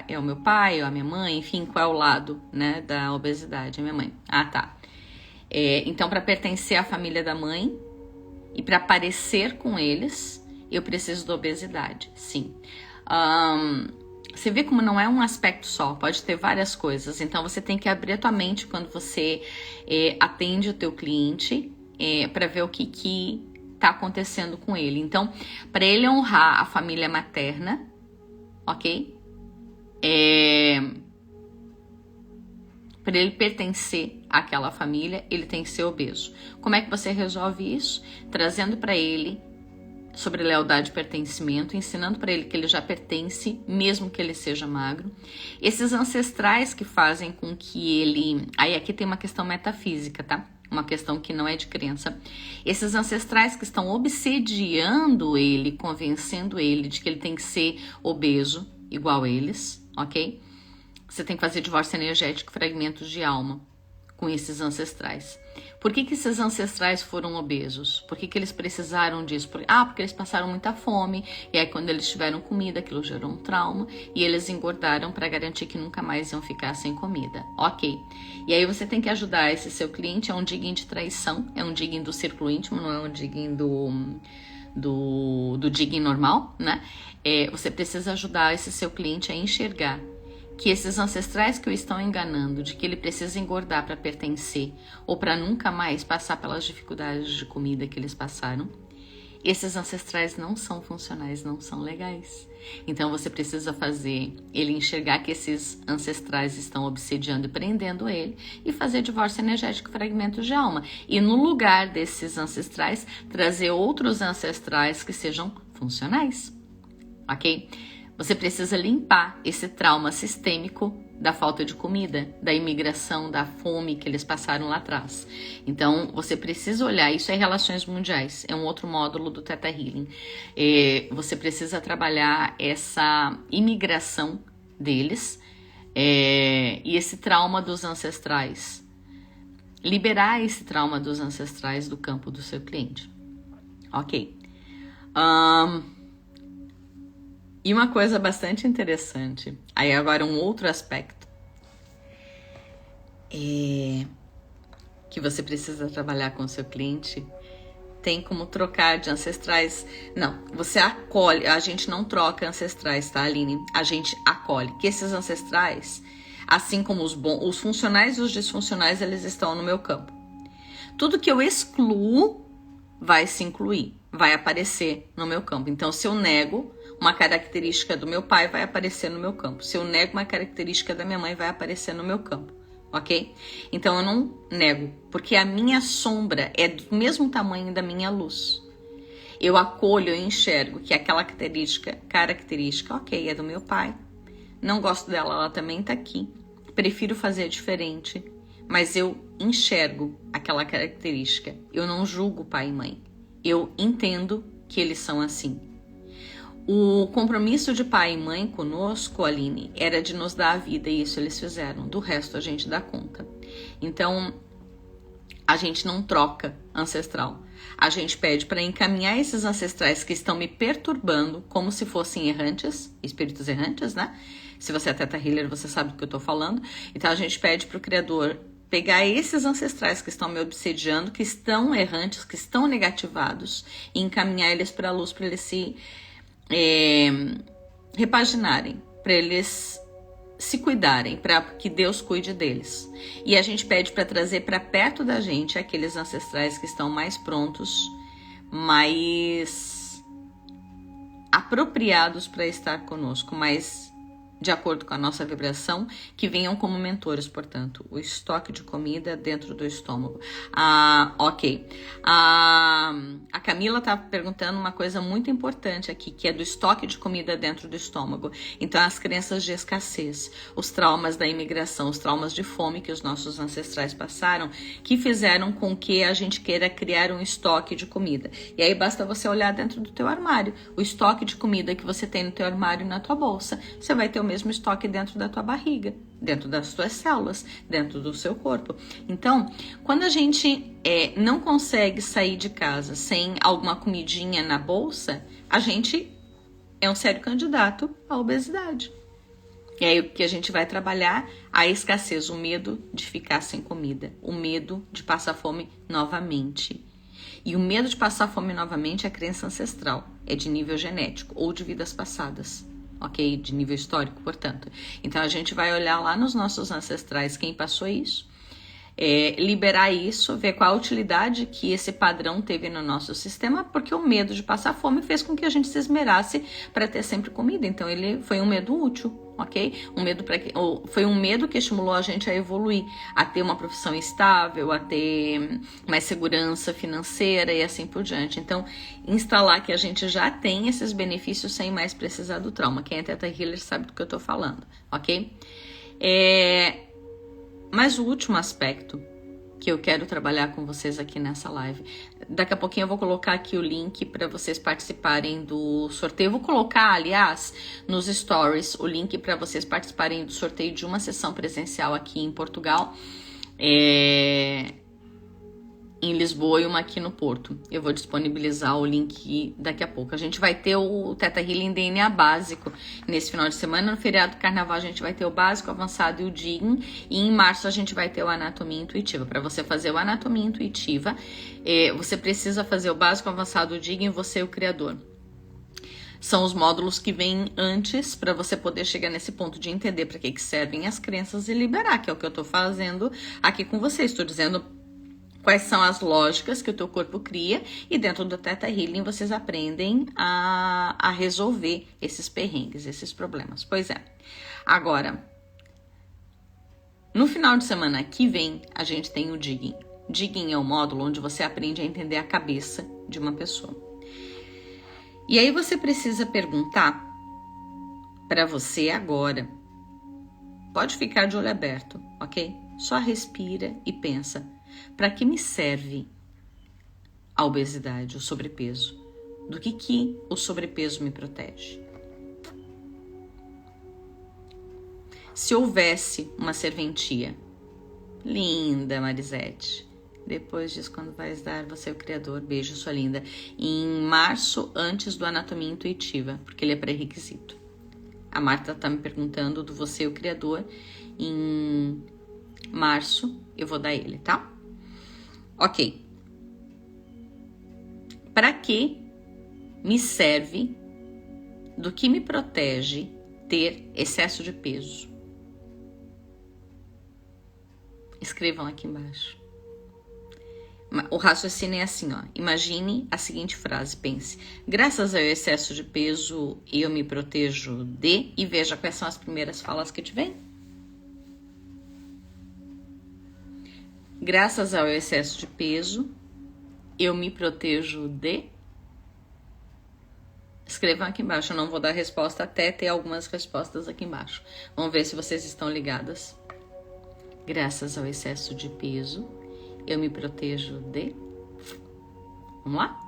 É o meu pai, ou a minha mãe, enfim, qual é o lado, né, da obesidade? É minha mãe. Tá. Então, para pertencer à família da mãe e para parecer com eles, eu preciso da obesidade, sim. Você vê como não é um aspecto só, pode ter várias coisas. Então, você tem que abrir a tua mente quando você atende o teu cliente para ver o que tá acontecendo com ele. Então, para ele honrar a família materna, ok? Para ele pertencer àquela família, ele tem que ser obeso. Como é que você resolve isso? Trazendo para ele sobre lealdade e pertencimento, ensinando para ele que ele já pertence, mesmo que ele seja magro. Esses ancestrais que fazem com que ele... Aí aqui tem uma questão metafísica, tá? Uma questão que não é de crença. Esses ancestrais que estão obsediando ele, convencendo ele de que ele tem que ser obeso, igual eles, ok? Você tem que fazer divórcio energético, fragmentos de alma com esses ancestrais. Por que esses ancestrais foram obesos? Por que eles precisaram disso? Porque eles passaram muita fome, e aí quando eles tiveram comida, aquilo gerou um trauma, e eles engordaram para garantir que nunca mais iam ficar sem comida. Ok. E aí você tem que ajudar esse seu cliente, é um digging de traição, é um digging do círculo íntimo, não é um digging do digging normal, né? Você precisa ajudar esse seu cliente a enxergar que esses ancestrais que o estão enganando de que ele precisa engordar para pertencer ou para nunca mais passar pelas dificuldades de comida que eles passaram, esses ancestrais não são funcionais, não são legais. Então você precisa fazer ele enxergar que esses ancestrais estão obsediando e prendendo ele e fazer divórcio energético, fragmentos de alma. E no lugar desses ancestrais, trazer outros ancestrais que sejam funcionais, ok? Você precisa limpar esse trauma sistêmico da falta de comida, da imigração, da fome que eles passaram lá atrás. Então, você precisa olhar, isso é relações mundiais, é um outro módulo do Theta Healing. Você precisa trabalhar essa imigração deles e esse trauma dos ancestrais. Liberar esse trauma dos ancestrais do campo do seu cliente. Ok. E uma coisa bastante interessante, aí agora um outro aspecto, que você precisa trabalhar com o seu cliente, tem como trocar de ancestrais. Não, você acolhe, a gente não troca ancestrais, tá, Aline? A gente acolhe, que esses ancestrais, assim como os funcionais e os disfuncionais, eles estão no meu campo. Tudo que eu excluo vai se incluir, vai aparecer no meu campo. Então, se eu nego uma característica do meu pai, vai aparecer no meu campo. Se eu nego uma característica da minha mãe, vai aparecer no meu campo, ok? Então eu não nego, porque a minha sombra é do mesmo tamanho da minha luz. Eu acolho, eu enxergo que aquela característica, ok, é do meu pai. Não gosto dela, ela também tá aqui. Prefiro fazer diferente, mas eu enxergo aquela característica. Eu não julgo pai e mãe. Eu entendo que eles são assim. O compromisso de pai e mãe conosco, Aline, era de nos dar a vida, e isso eles fizeram. Do resto a gente dá conta. Então, a gente não troca ancestral. A gente pede para encaminhar esses ancestrais que estão me perturbando como se fossem errantes, espíritos errantes, né? Se você é Theta Healer, você sabe do que eu tô falando. Então a gente pede pro Criador pegar esses ancestrais que estão me obsediando, que estão errantes, que estão negativados, e encaminhar eles para a luz, para eles se repaginarem, para eles se cuidarem, para que Deus cuide deles. E a gente pede para trazer para perto da gente aqueles ancestrais que estão mais prontos, mais apropriados para estar conosco, mais de acordo com a nossa vibração, que venham como mentores, portanto, o estoque de comida dentro do estômago. Ok. A Camila tá perguntando uma coisa muito importante aqui, que é do estoque de comida dentro do estômago. Então, as crenças de escassez, os traumas da imigração, os traumas de fome que os nossos ancestrais passaram, que fizeram com que a gente queira criar um estoque de comida. E aí basta você olhar dentro do teu armário, o estoque de comida que você tem no teu armário e na tua bolsa. Você vai ter o mesmo estoque dentro da tua barriga, dentro das tuas células, dentro do seu corpo. Então, quando a gente não consegue sair de casa sem alguma comidinha na bolsa, a gente é um sério candidato à obesidade. E aí o que a gente vai trabalhar? A escassez, o medo de ficar sem comida, o medo de passar fome novamente. E o medo de passar fome novamente é crença ancestral, é de nível genético ou de vidas passadas. Ok? De nível histórico, portanto. Então, a gente vai olhar lá nos nossos ancestrais quem passou isso, liberar isso, ver qual a utilidade que esse padrão teve no nosso sistema, porque o medo de passar fome fez com que a gente se esmerasse para ter sempre comida. Então, ele foi um medo útil, ok? Foi um medo que estimulou a gente a evoluir, a ter uma profissão estável, a ter mais segurança financeira e assim por diante. Então, instalar que a gente já tem esses benefícios sem mais precisar do trauma. Quem é Theta Healer sabe do que eu tô falando, ok? Mas o último aspecto que eu quero trabalhar com vocês aqui nessa live, daqui a pouquinho eu vou colocar aqui o link para vocês participarem do sorteio. Eu vou colocar, aliás, nos stories o link para vocês participarem do sorteio de uma sessão presencial aqui em Portugal, em Lisboa e uma aqui no Porto. Eu vou disponibilizar o link daqui a pouco. A gente vai ter o Theta Healing DNA básico nesse final de semana. No feriado do Carnaval a gente vai ter o básico, avançado e o Digging. E em março a gente vai ter o Anatomia Intuitiva. Para você fazer o Anatomia Intuitiva, você precisa fazer o básico, avançado, o Digging, você e o Criador. São os módulos que vêm antes para você poder chegar nesse ponto de entender para que servem as crenças e liberar, que é o que eu tô fazendo aqui com vocês. Estou dizendo quais são as lógicas que o teu corpo cria, e dentro do Theta Healing vocês aprendem a resolver esses perrengues, esses problemas. Pois é. Agora, no final de semana que vem, a gente tem o Digging. Digging é um módulo onde você aprende a entender a cabeça de uma pessoa. E aí você precisa perguntar para você agora. Pode ficar de olho aberto, ok? Só respira e pensa. Para que me serve a obesidade, o sobrepeso? Do que o sobrepeso me protege? Se houvesse uma serventia, linda Marisete, depois disso quando vais dar, você é o Criador, beijo sua linda, em março, antes do Anatomia Intuitiva, porque ele é pré-requisito. A Marta tá me perguntando do você é o Criador, em março eu vou dar ele, tá? Ok. Para que me serve, do que me protege ter excesso de peso? Escrevam aqui embaixo. O raciocínio é assim, ó. Imagine a seguinte frase, pense. Graças ao excesso de peso, eu me protejo de... E veja quais são as primeiras falas que te vêm. Graças ao excesso de peso, eu me protejo de... Escrevam aqui embaixo, eu não vou dar resposta até ter algumas respostas aqui embaixo. Vamos ver se vocês estão ligadas. Graças ao excesso de peso, eu me protejo de... Vamos lá?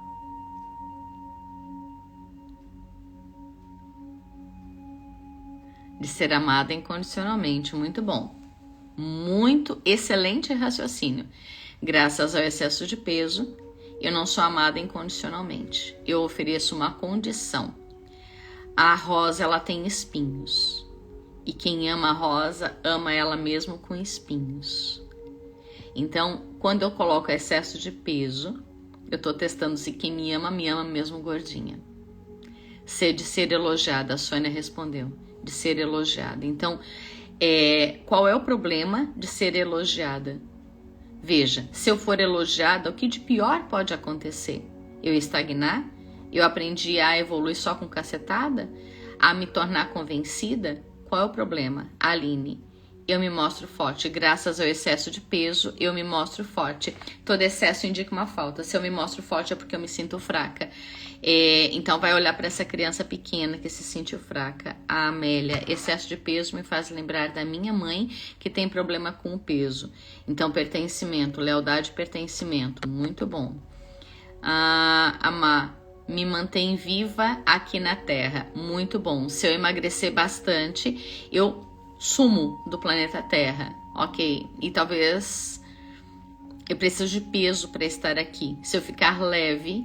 De ser amada incondicionalmente. Muito bom. Muito excelente raciocínio. Graças ao excesso de peso, eu não sou amada incondicionalmente. Eu ofereço uma condição. A rosa, ela tem espinhos. E quem ama a rosa, ama ela mesmo com espinhos. Então, quando eu coloco excesso de peso, eu tô testando se quem me ama mesmo gordinha. De ser elogiada, a Sônia respondeu. De ser elogiada. Então, qual é o problema de ser elogiada? Veja, se eu for elogiada, o que de pior pode acontecer? Eu estagnar? Eu aprendi a evoluir só com cacetada? A me tornar convencida? Qual é o problema? Aline, eu me mostro forte. Graças ao excesso de peso, eu me mostro forte. Todo excesso indica uma falta. Se eu me mostro forte é porque eu me sinto fraca. Então vai olhar para essa criança pequena que se sentiu fraca. A Amélia, excesso de peso me faz lembrar da minha mãe que tem problema com o peso. Então pertencimento, lealdade e pertencimento. Muito bom. A Má, me mantém viva aqui na Terra. Muito bom. Se eu emagrecer bastante, eu sumo do planeta Terra. Ok. E talvez eu preciso de peso para estar aqui. Se eu ficar leve,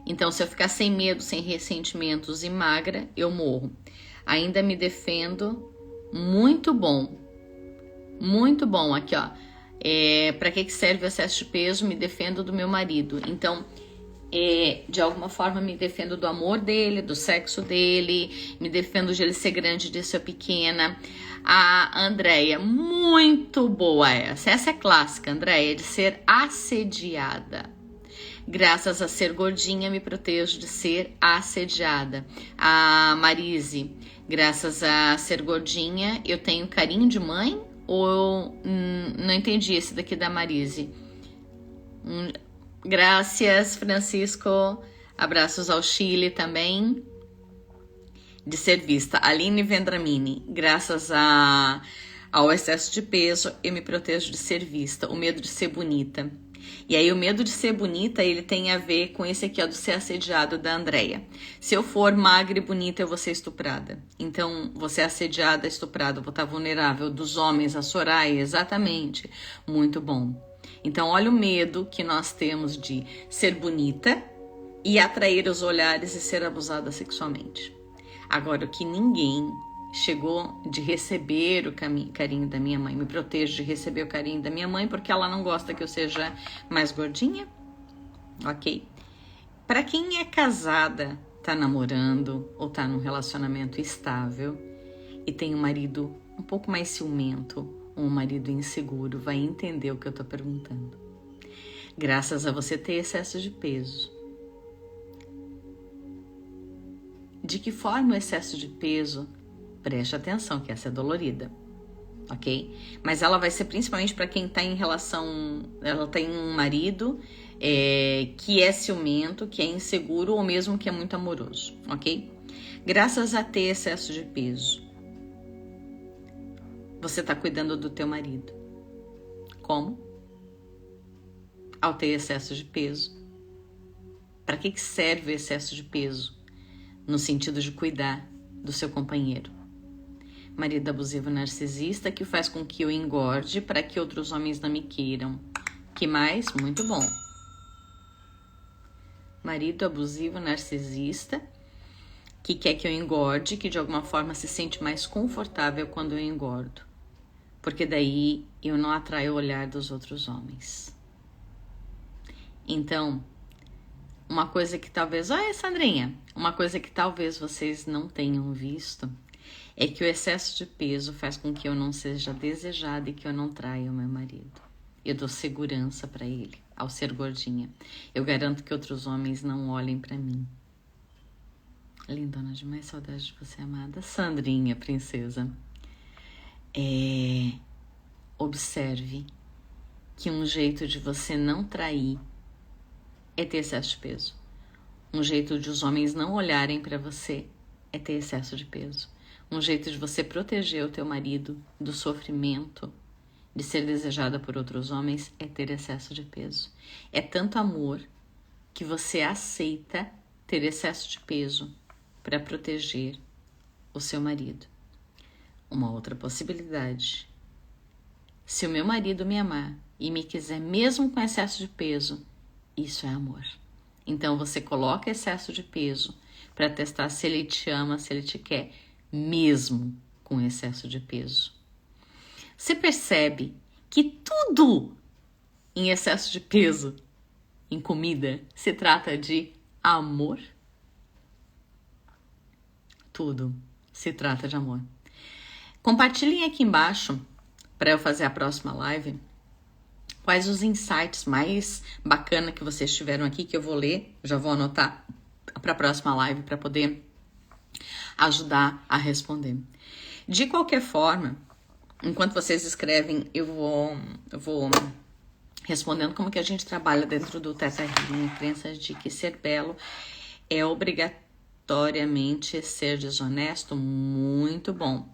então se eu ficar sem medo, sem ressentimentos e magra, eu morro. Ainda me defendo. Muito bom. Muito bom. Aqui, ó. Para que serve o excesso de peso? Me defendo do meu marido. Então, de alguma forma me defendo do amor dele, do sexo dele, me defendo de ele ser grande, de ser pequena. A Andréia, muito boa essa é clássica, Andréia, de ser assediada. Graças a ser gordinha, me protejo de ser assediada. A Marise, graças a ser gordinha, eu tenho carinho de mãe? Ou não entendi esse daqui da Marise? Graças, Francisco. Abraços ao Chile também. De ser vista. Aline Vendramini. Graças ao excesso de peso, eu me protejo de ser vista. O medo de ser bonita. E aí o medo de ser bonita, ele tem a ver com esse aqui, ó, do ser assediado da Andréia. Se eu for magra e bonita, eu vou ser estuprada. Então, vou ser assediada, estuprada, vou estar vulnerável. Dos homens, a Soraya, exatamente. Muito bom. Então, olha o medo que nós temos de ser bonita e atrair os olhares e ser abusada sexualmente. Agora, o que ninguém chegou de receber o carinho da minha mãe. Me protejo de receber o carinho da minha mãe porque ela não gosta que eu seja mais gordinha. Ok? Para quem é casada, tá namorando ou tá num relacionamento estável e tem um marido um pouco mais ciumento, um marido inseguro, vai entender o que eu tô perguntando. Graças a você ter excesso de peso. De que forma o excesso de peso? Preste atenção que essa é dolorida, ok? Mas ela vai ser principalmente para quem tá em relação... Ela tem um marido que é ciumento, que é inseguro ou mesmo que é muito amoroso, ok? Graças a ter excesso de peso, você tá cuidando do teu marido. Como? Ao ter excesso de peso. Para que serve o excesso de peso? No sentido de cuidar do seu companheiro. Marido abusivo narcisista que faz com que eu engorde para que outros homens não me queiram. Que mais? Muito bom. Marido abusivo narcisista que quer que eu engorde, que de alguma forma se sente mais confortável quando eu engordo. Porque daí eu não atraio o olhar dos outros homens. Então, uma coisa que talvez... Olha, Sandrinha! Uma coisa que talvez vocês não tenham visto é que o excesso de peso faz com que eu não seja desejada e que eu não traia o meu marido. Eu dou segurança para ele, ao ser gordinha. Eu garanto que outros homens não olhem para mim. Lindona demais, saudade de você, amada. Sandrinha, princesa. Observe que um jeito de você não trair é ter excesso de peso. Um jeito de os homens não olharem para você é ter excesso de peso. Um jeito de você proteger o teu marido do sofrimento de ser desejada por outros homens é ter excesso de peso. É tanto amor que você aceita ter excesso de peso para proteger o seu marido. Uma outra possibilidade: se o meu marido me amar e me quiser mesmo com excesso de peso, isso é amor. Então você coloca excesso de peso para testar se ele te ama, se ele te quer mesmo com excesso de peso. Você percebe que tudo em excesso de peso, em comida, se trata de amor? Tudo se trata de amor. Compartilhem aqui embaixo, para eu fazer a próxima live, quais os insights mais bacanas que vocês tiveram aqui, que eu vou ler, já vou anotar para a próxima live, para poder ajudar a responder. De qualquer forma, enquanto vocês escrevem, eu vou respondendo como que a gente trabalha dentro do Theta Healing, crenças de que ser belo é obrigatoriamente ser desonesto. Muito bom.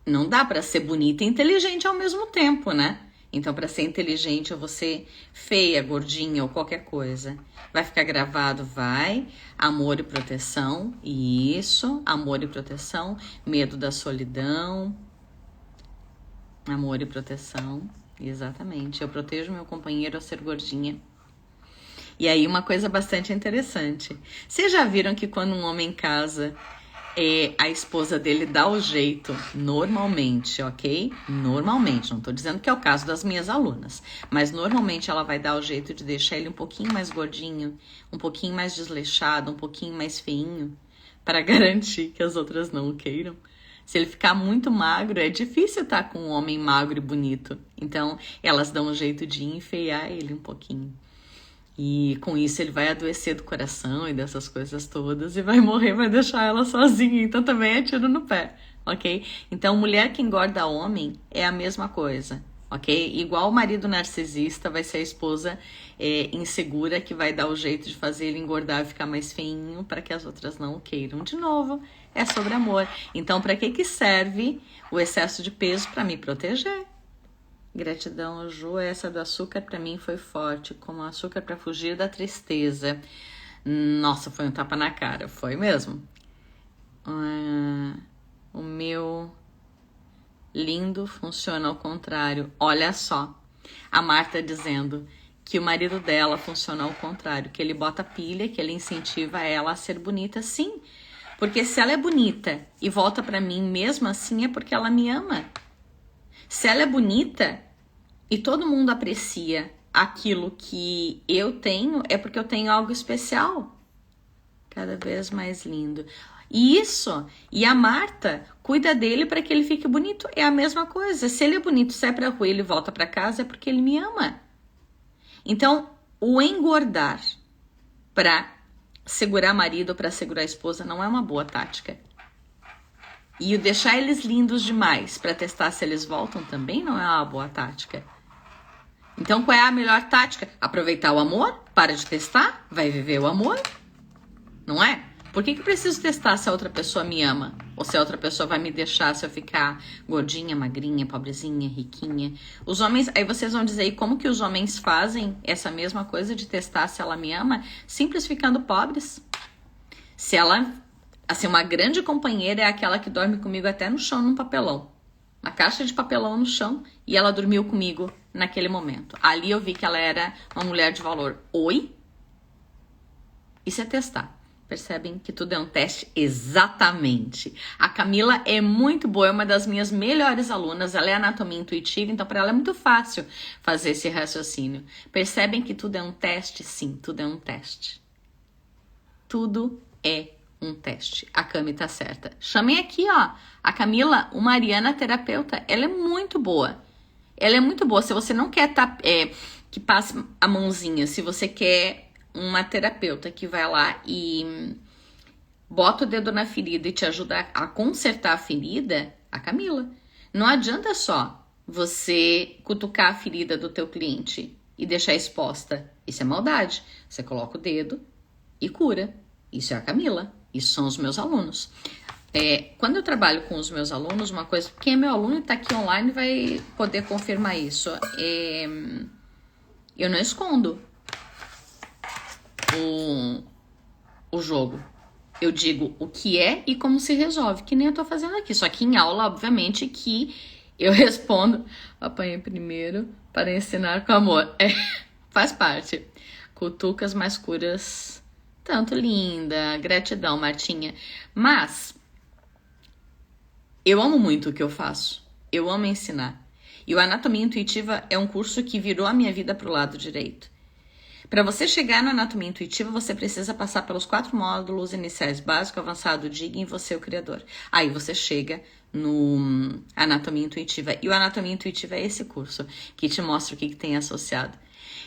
Não dá para ser bonita e inteligente ao mesmo tempo, né? Então, para ser inteligente, eu vou ser feia, gordinha ou qualquer coisa. Vai ficar gravado? Vai. Amor e proteção. Isso. Amor e proteção. Medo da solidão. Amor e proteção. Exatamente. Eu protejo meu companheiro ao ser gordinha. E aí, uma coisa bastante interessante. Vocês já viram que quando um homem casa, a esposa dele dá o jeito, normalmente, ok? Normalmente, não tô dizendo que é o caso das minhas alunas, mas normalmente ela vai dar o jeito de deixar ele um pouquinho mais gordinho, um pouquinho mais desleixado, um pouquinho mais feinho, para garantir que as outras não o queiram. Se ele ficar muito magro, é difícil estar com um homem magro e bonito. Então, elas dão um jeito de enfeiar ele um pouquinho. E com isso ele vai adoecer do coração e dessas coisas todas e vai morrer, vai deixar ela sozinha. Então também é tiro no pé, ok? Então mulher que engorda homem é a mesma coisa, ok? Igual o marido narcisista vai ser a esposa insegura que vai dar o jeito de fazer ele engordar e ficar mais feinho para que as outras não o queiram. De novo, é sobre amor. Então para que serve o excesso de peso? Para me proteger. Gratidão, Ju. Essa do açúcar pra mim foi forte, como açúcar pra fugir da tristeza. Nossa, foi um tapa na cara, foi mesmo. O meu lindo funciona ao contrário. Olha só, a Marta dizendo que o marido dela funciona ao contrário, que ele bota pilha, que ele incentiva ela a ser bonita. Sim, porque se ela é bonita e volta pra mim mesmo assim, é porque ela me ama. Se ela é bonita e todo mundo aprecia aquilo que eu tenho, é porque eu tenho algo especial. Cada vez mais lindo. E a Marta cuida dele para que ele fique bonito. É a mesma coisa. Se ele é bonito, sai pra rua e ele volta para casa, é porque ele me ama. Então, o engordar para segurar marido ou para segurar esposa não é uma boa tática. E o deixar eles lindos demais para testar se eles voltam também não é uma boa tática. Então, qual é a melhor tática? Aproveitar o amor? Para de testar? Vai viver o amor? Não é? Por que eu preciso testar se a outra pessoa me ama? Ou se a outra pessoa vai me deixar se eu ficar gordinha, magrinha, pobrezinha, riquinha? Os homens, aí vocês vão dizer, e como que os homens fazem essa mesma coisa de testar se ela me ama? Simples ficando pobres. Se ela... Assim, uma grande companheira é aquela que dorme comigo até no chão, num papelão. Uma caixa de papelão no chão, e ela dormiu comigo naquele momento. Ali eu vi que ela era uma mulher de valor. Oi? Isso é testar. Percebem que tudo é um teste? Exatamente. A Camila é muito boa, é uma das minhas melhores alunas. Ela é anatomia intuitiva, então para ela é muito fácil fazer esse raciocínio. Percebem que tudo é um teste? Sim, tudo é um teste. Tudo é um teste. A Cami tá certa. Chamei aqui, ó, a Camila, uma ariana terapeuta. Ela é muito boa. Ela é muito boa. Se você não quer que passe a mãozinha, se você quer uma terapeuta que vai lá e bota o dedo na ferida e te ajuda a consertar a ferida, a Camila. Não adianta só você cutucar a ferida do teu cliente e deixar exposta. Isso é maldade. Você coloca o dedo e cura. Isso é a Camila. Isso são os meus alunos. Quando eu trabalho com os meus alunos, uma coisa, quem é meu aluno e está aqui online vai poder confirmar isso. Eu não escondo o jogo. Eu digo o que é e como se resolve, que nem eu tô fazendo aqui. Só que em aula, obviamente, que eu respondo, apanhei primeiro para ensinar com amor. Faz parte. Cutucas mais curas, tanto linda, gratidão, Martinha. Mas eu amo muito o que eu faço. Eu amo ensinar. E o Anatomia Intuitiva é um curso que virou a minha vida pro lado direito. Para você chegar na Anatomia Intuitiva, você precisa passar pelos 4 módulos iniciais, básico, avançado, DIG e você, o criador. Aí você chega no Anatomia Intuitiva. E o Anatomia Intuitiva é esse curso que te mostra o que tem associado.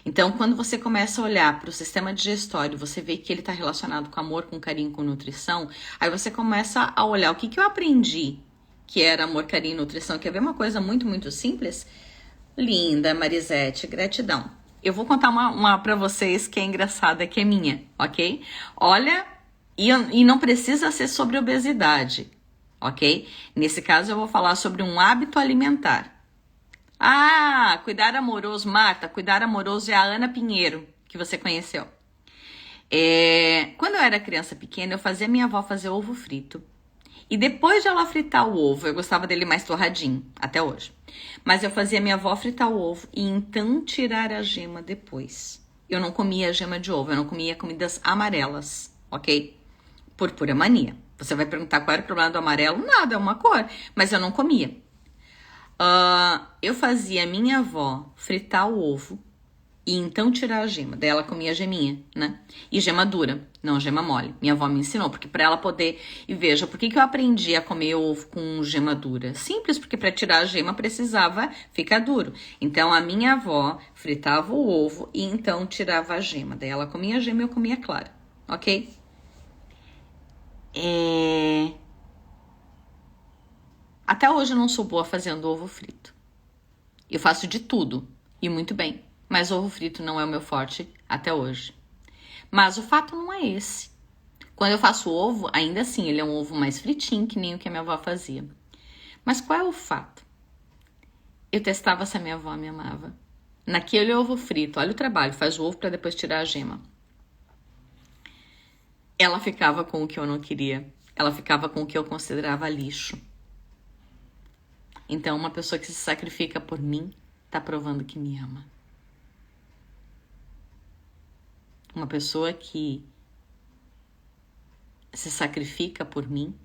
Então, quando você começa a olhar para o sistema digestório, você vê que ele está relacionado com amor, com carinho, com nutrição, aí você começa a olhar o que eu aprendi que era amor, carinho e nutrição. Quer ver uma coisa muito, muito simples? Linda, Marisete, gratidão. Eu vou contar uma pra vocês que é engraçada, que é minha, ok? Olha, e não precisa ser sobre obesidade, ok? Nesse caso eu vou falar sobre um hábito alimentar. Ah, cuidar amoroso, Marta, cuidar amoroso é a Ana Pinheiro, que você conheceu. Quando eu era criança pequena, eu fazia minha avó fazer ovo frito. E depois de ela fritar o ovo, eu gostava dele mais torradinho, até hoje. Mas eu fazia minha avó fritar o ovo e então tirar a gema depois. Eu não comia a gema de ovo, eu não comia comidas amarelas, ok? Por pura mania. Você vai perguntar qual era o problema do amarelo? Nada, é uma cor. Mas eu não comia. Eu fazia minha avó fritar o ovo e então tirar a gema. Daí ela comia a geminha, né? E gema dura, não gema mole. Minha avó me ensinou, porque pra ela poder... E veja, por que eu aprendi a comer ovo com gema dura? Simples, porque pra tirar a gema precisava ficar duro. Então a minha avó fritava o ovo e então tirava a gema. Daí ela comia a gema e eu comia a clara, ok? Até hoje eu não sou boa fazendo ovo frito. Eu faço de tudo, e muito bem. Mas ovo frito não é o meu forte até hoje. Mas o fato não é esse. Quando eu faço ovo, ainda assim, ele é um ovo mais fritinho, que nem o que a minha avó fazia. Mas qual é o fato? Eu testava se a minha avó me amava. Naquele ovo frito, olha o trabalho, faz o ovo para depois tirar a gema. Ela ficava com o que eu não queria. Ela ficava com o que eu considerava lixo. Então, uma pessoa que se sacrifica por mim, tá provando que me ama. Uma pessoa que se sacrifica por mim,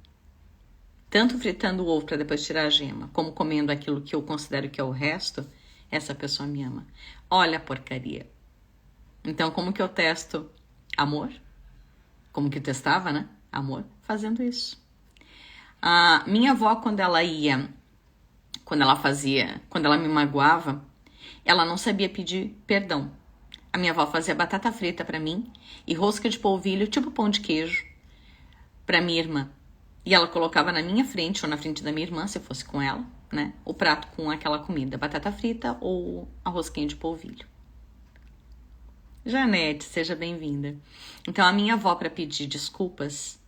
tanto fritando o ovo para depois tirar a gema, como comendo aquilo que eu considero que é o resto, essa pessoa me ama. Olha a porcaria. Então, como que eu testo amor? Como que eu testava, né? Amor, fazendo isso. A minha avó, quando ela me magoava, ela não sabia pedir perdão. A minha avó fazia batata frita pra mim e rosca de polvilho, tipo pão de queijo, pra minha irmã. E ela colocava na minha frente ou na frente da minha irmã, se fosse com ela, né? O prato com aquela comida, batata frita ou a rosquinha de polvilho. Janete, seja bem-vinda. Então, a minha avó, pra pedir desculpas,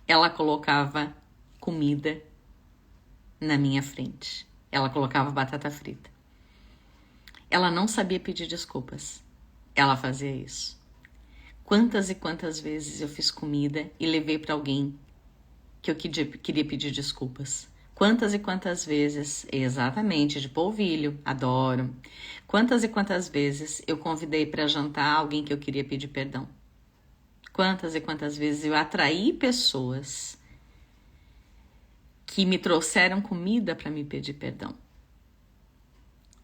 ela colocava comida na minha frente. Ela colocava batata frita. Ela não sabia pedir desculpas. Ela fazia isso. Quantas e quantas vezes eu fiz comida e levei para alguém que eu queria pedir desculpas? Quantas e quantas vezes, exatamente, de polvilho, adoro. Quantas e quantas vezes eu convidei para jantar alguém que eu queria pedir perdão? Quantas e quantas vezes eu atraí pessoas que me trouxeram comida para me pedir perdão?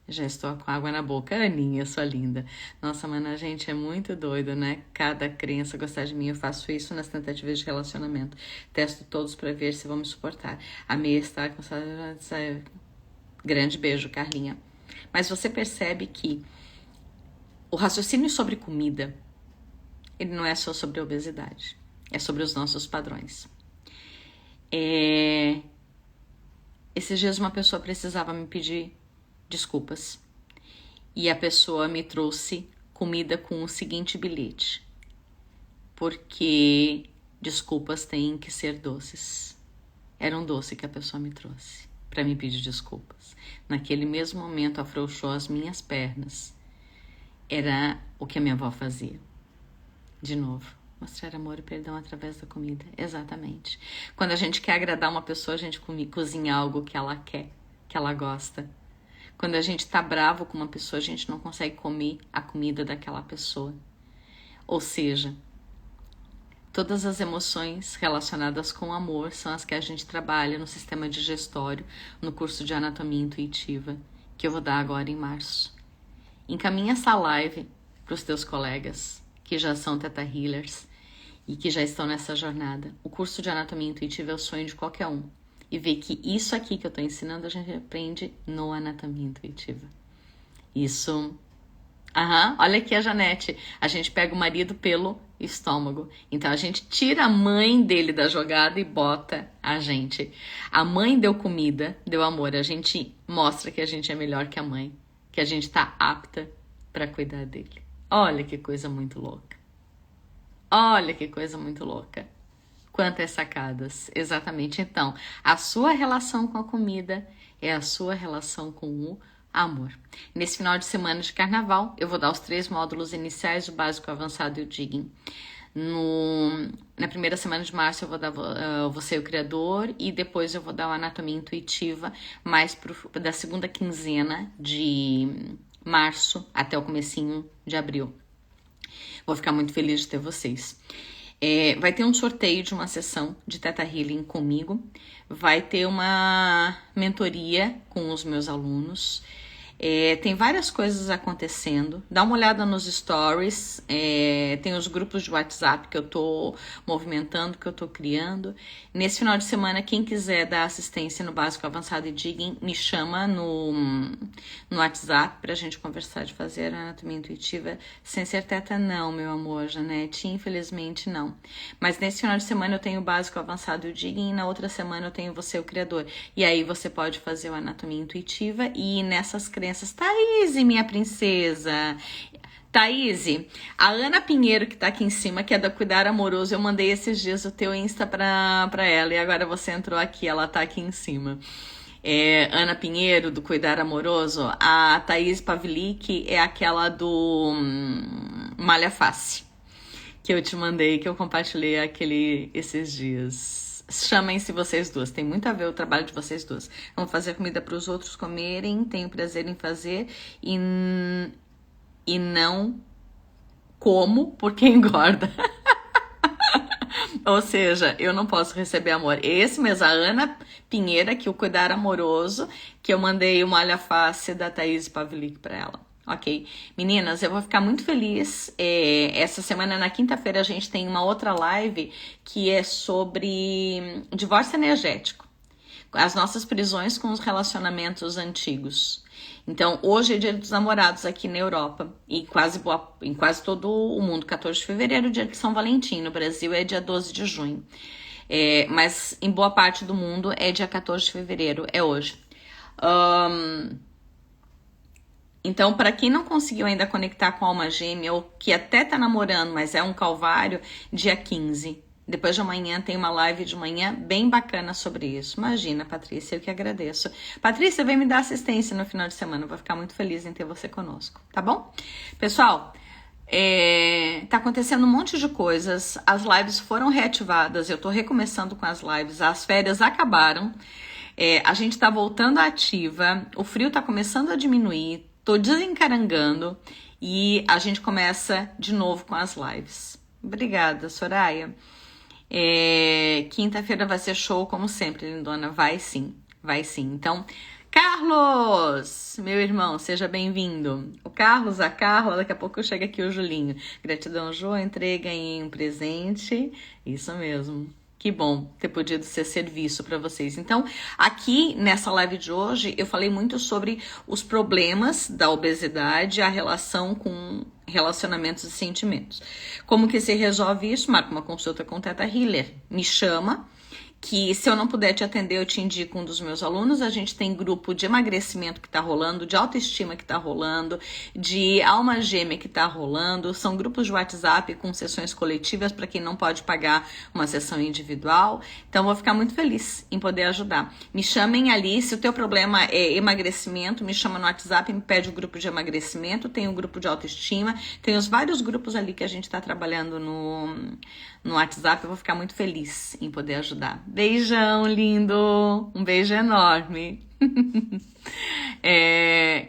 Já estou com água na boca. Aninha, sua linda. Nossa, mano, a gente é muito doido, né? Cada criança gostar de mim, eu faço isso nas tentativas de relacionamento. Testo todos para ver se vão me suportar. A Mia está com essa... Grande beijo, Carlinha. Mas você percebe que o raciocínio sobre comida, ele não é só sobre a obesidade. É sobre os nossos padrões. Esses dias uma pessoa precisava me pedir desculpas. E a pessoa me trouxe comida com o seguinte bilhete: porque desculpas têm que ser doces. era um doce que a pessoa me trouxe para me pedir desculpas. Naquele mesmo momento afrouxou as minhas pernas. Era o que a minha avó fazia. De novo, mostrar amor e perdão através da comida. Exatamente. Quando a gente quer agradar uma pessoa, a gente cozinha algo que ela quer, que ela gosta. Quando a gente tá bravo com uma pessoa, a gente não consegue comer a comida daquela pessoa. Ou seja, todas as emoções relacionadas com amor são as que a gente trabalha no sistema digestório, no curso de anatomia intuitiva, que eu vou dar agora em março. Encaminha essa live para os teus colegas que já são Theta Healers e que já estão nessa jornada. O curso de anatomia intuitiva é o sonho de qualquer um. E ver que isso aqui que eu estou ensinando, a gente aprende no anatomia intuitiva. Isso... olha aqui a Janete. A gente pega o marido pelo estômago. Então a gente tira a mãe dele da jogada e bota a gente. A mãe deu comida, deu amor. A gente mostra que a gente é melhor que a mãe. Que a gente está apta para cuidar dele. Olha que coisa muito louca. Olha que coisa muito louca. Quantas sacadas. Exatamente. Então, a sua relação com a comida é a sua relação com o amor. Nesse final de semana de carnaval, eu vou dar os 3 módulos iniciais, o básico, o avançado e o digging. Na primeira semana de março eu vou dar Você, o Criador, e depois eu vou dar o Anatomia Intuitiva, mais da segunda quinzena de março até o comecinho de abril. Vou ficar muito feliz de ter vocês. Vai ter um sorteio de uma sessão de Theta Healing comigo. Vai ter uma mentoria com os meus alunos. Tem várias coisas acontecendo. Dá uma olhada nos stories. Tem os grupos de WhatsApp que eu tô movimentando, que eu tô criando. Nesse final de semana, quem quiser dar assistência no básico, avançado e digging, me chama no WhatsApp pra gente conversar de fazer a anatomia intuitiva. Sem ser teta, não, meu amor, Janete. Infelizmente, não. Mas nesse final de semana eu tenho o básico, avançado e o digging. E na outra semana eu tenho Você, o Criador. E aí você pode fazer a anatomia intuitiva e nessas crenças. Thaís, minha princesa. Thaís, a Ana Pinheiro que tá aqui em cima, que é da Cuidar Amoroso, eu mandei esses dias o teu Insta pra ela e agora você entrou aqui, ela tá aqui em cima. Ana Pinheiro, do Cuidar Amoroso. A Thaís Pavlik é aquela do Malha Face, que eu te mandei, que eu compartilhei esses dias. Chamem-se vocês duas, tem muito a ver o trabalho de vocês duas. Vão fazer comida para os outros comerem, tenho prazer em fazer e não como porque engorda. Ou seja, eu não posso receber amor. Esse mesmo, a Ana Pinheira, que o Cuidar Amoroso, que eu mandei uma alha face da Thaís Pavlik para ela. Ok? Meninas, eu vou ficar muito feliz. Essa semana, na quinta-feira, a gente tem uma outra live que é sobre divórcio energético. As nossas prisões com os relacionamentos antigos. Então, hoje é dia dos namorados aqui na Europa e em quase todo o mundo. 14 de fevereiro, dia de São Valentim. No Brasil é dia 12 de junho. Mas em boa parte do mundo é dia 14 de fevereiro, é hoje. Então, para quem não conseguiu ainda conectar com a alma gêmea, ou que até tá namorando, mas é um calvário, dia 15. Depois de amanhã tem uma live de manhã bem bacana sobre isso. Imagina, Patrícia, eu que agradeço. Patrícia, vem me dar assistência no final de semana. Eu vou ficar muito feliz em ter você conosco, tá bom? Pessoal, tá acontecendo um monte de coisas. As lives foram reativadas. Eu tô recomeçando com as lives. As férias acabaram. A gente tá voltando à ativa. O frio tá começando a diminuir. Tô desencarangando e a gente começa de novo com as lives. Obrigada, Soraya. Quinta-feira vai ser show, como sempre, lindona. Vai sim, vai sim. Então, Carlos, meu irmão, seja bem-vindo. O Carlos, a Carla, daqui a pouco chega aqui o Julinho. Gratidão, Jô, entrei, ganhei um presente. Isso mesmo. Que bom ter podido ser serviço para vocês. Então, aqui nessa live de hoje, eu falei muito sobre os problemas da obesidade, a relação com relacionamentos e sentimentos. Como que se resolve isso? Marca uma consulta com o Theta Healer. Me chama que se eu não puder te atender, eu te indico um dos meus alunos. A gente tem grupo de emagrecimento que tá rolando, de autoestima que tá rolando, de alma gêmea que tá rolando. São grupos de WhatsApp com sessões coletivas para quem não pode pagar uma sessão individual. Então, vou ficar muito feliz em poder ajudar. Me chamem ali, se o teu problema é emagrecimento, me chama no WhatsApp, me pede o grupo de emagrecimento, tem o grupo de autoestima, tem os vários grupos ali que a gente tá trabalhando no WhatsApp. Eu vou ficar muito feliz em poder ajudar. Beijão, lindo! Um beijo enorme!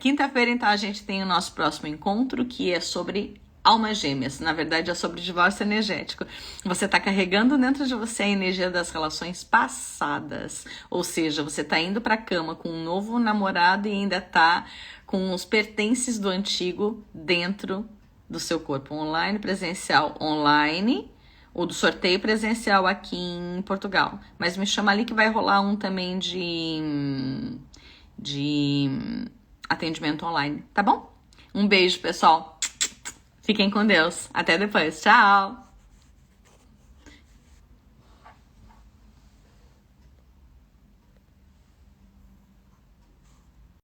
Quinta-feira, então, a gente tem o nosso próximo encontro, que é sobre almas gêmeas. Na verdade, é sobre divórcio energético. Você está carregando dentro de você a energia das relações passadas. Ou seja, você está indo para a cama com um novo namorado e ainda está com os pertences do antigo dentro do seu corpo. Online, presencial, online, ou do sorteio presencial aqui em Portugal. Mas me chama ali que vai rolar um também de atendimento online, tá bom? Um beijo, pessoal. Fiquem com Deus. Até depois. Tchau!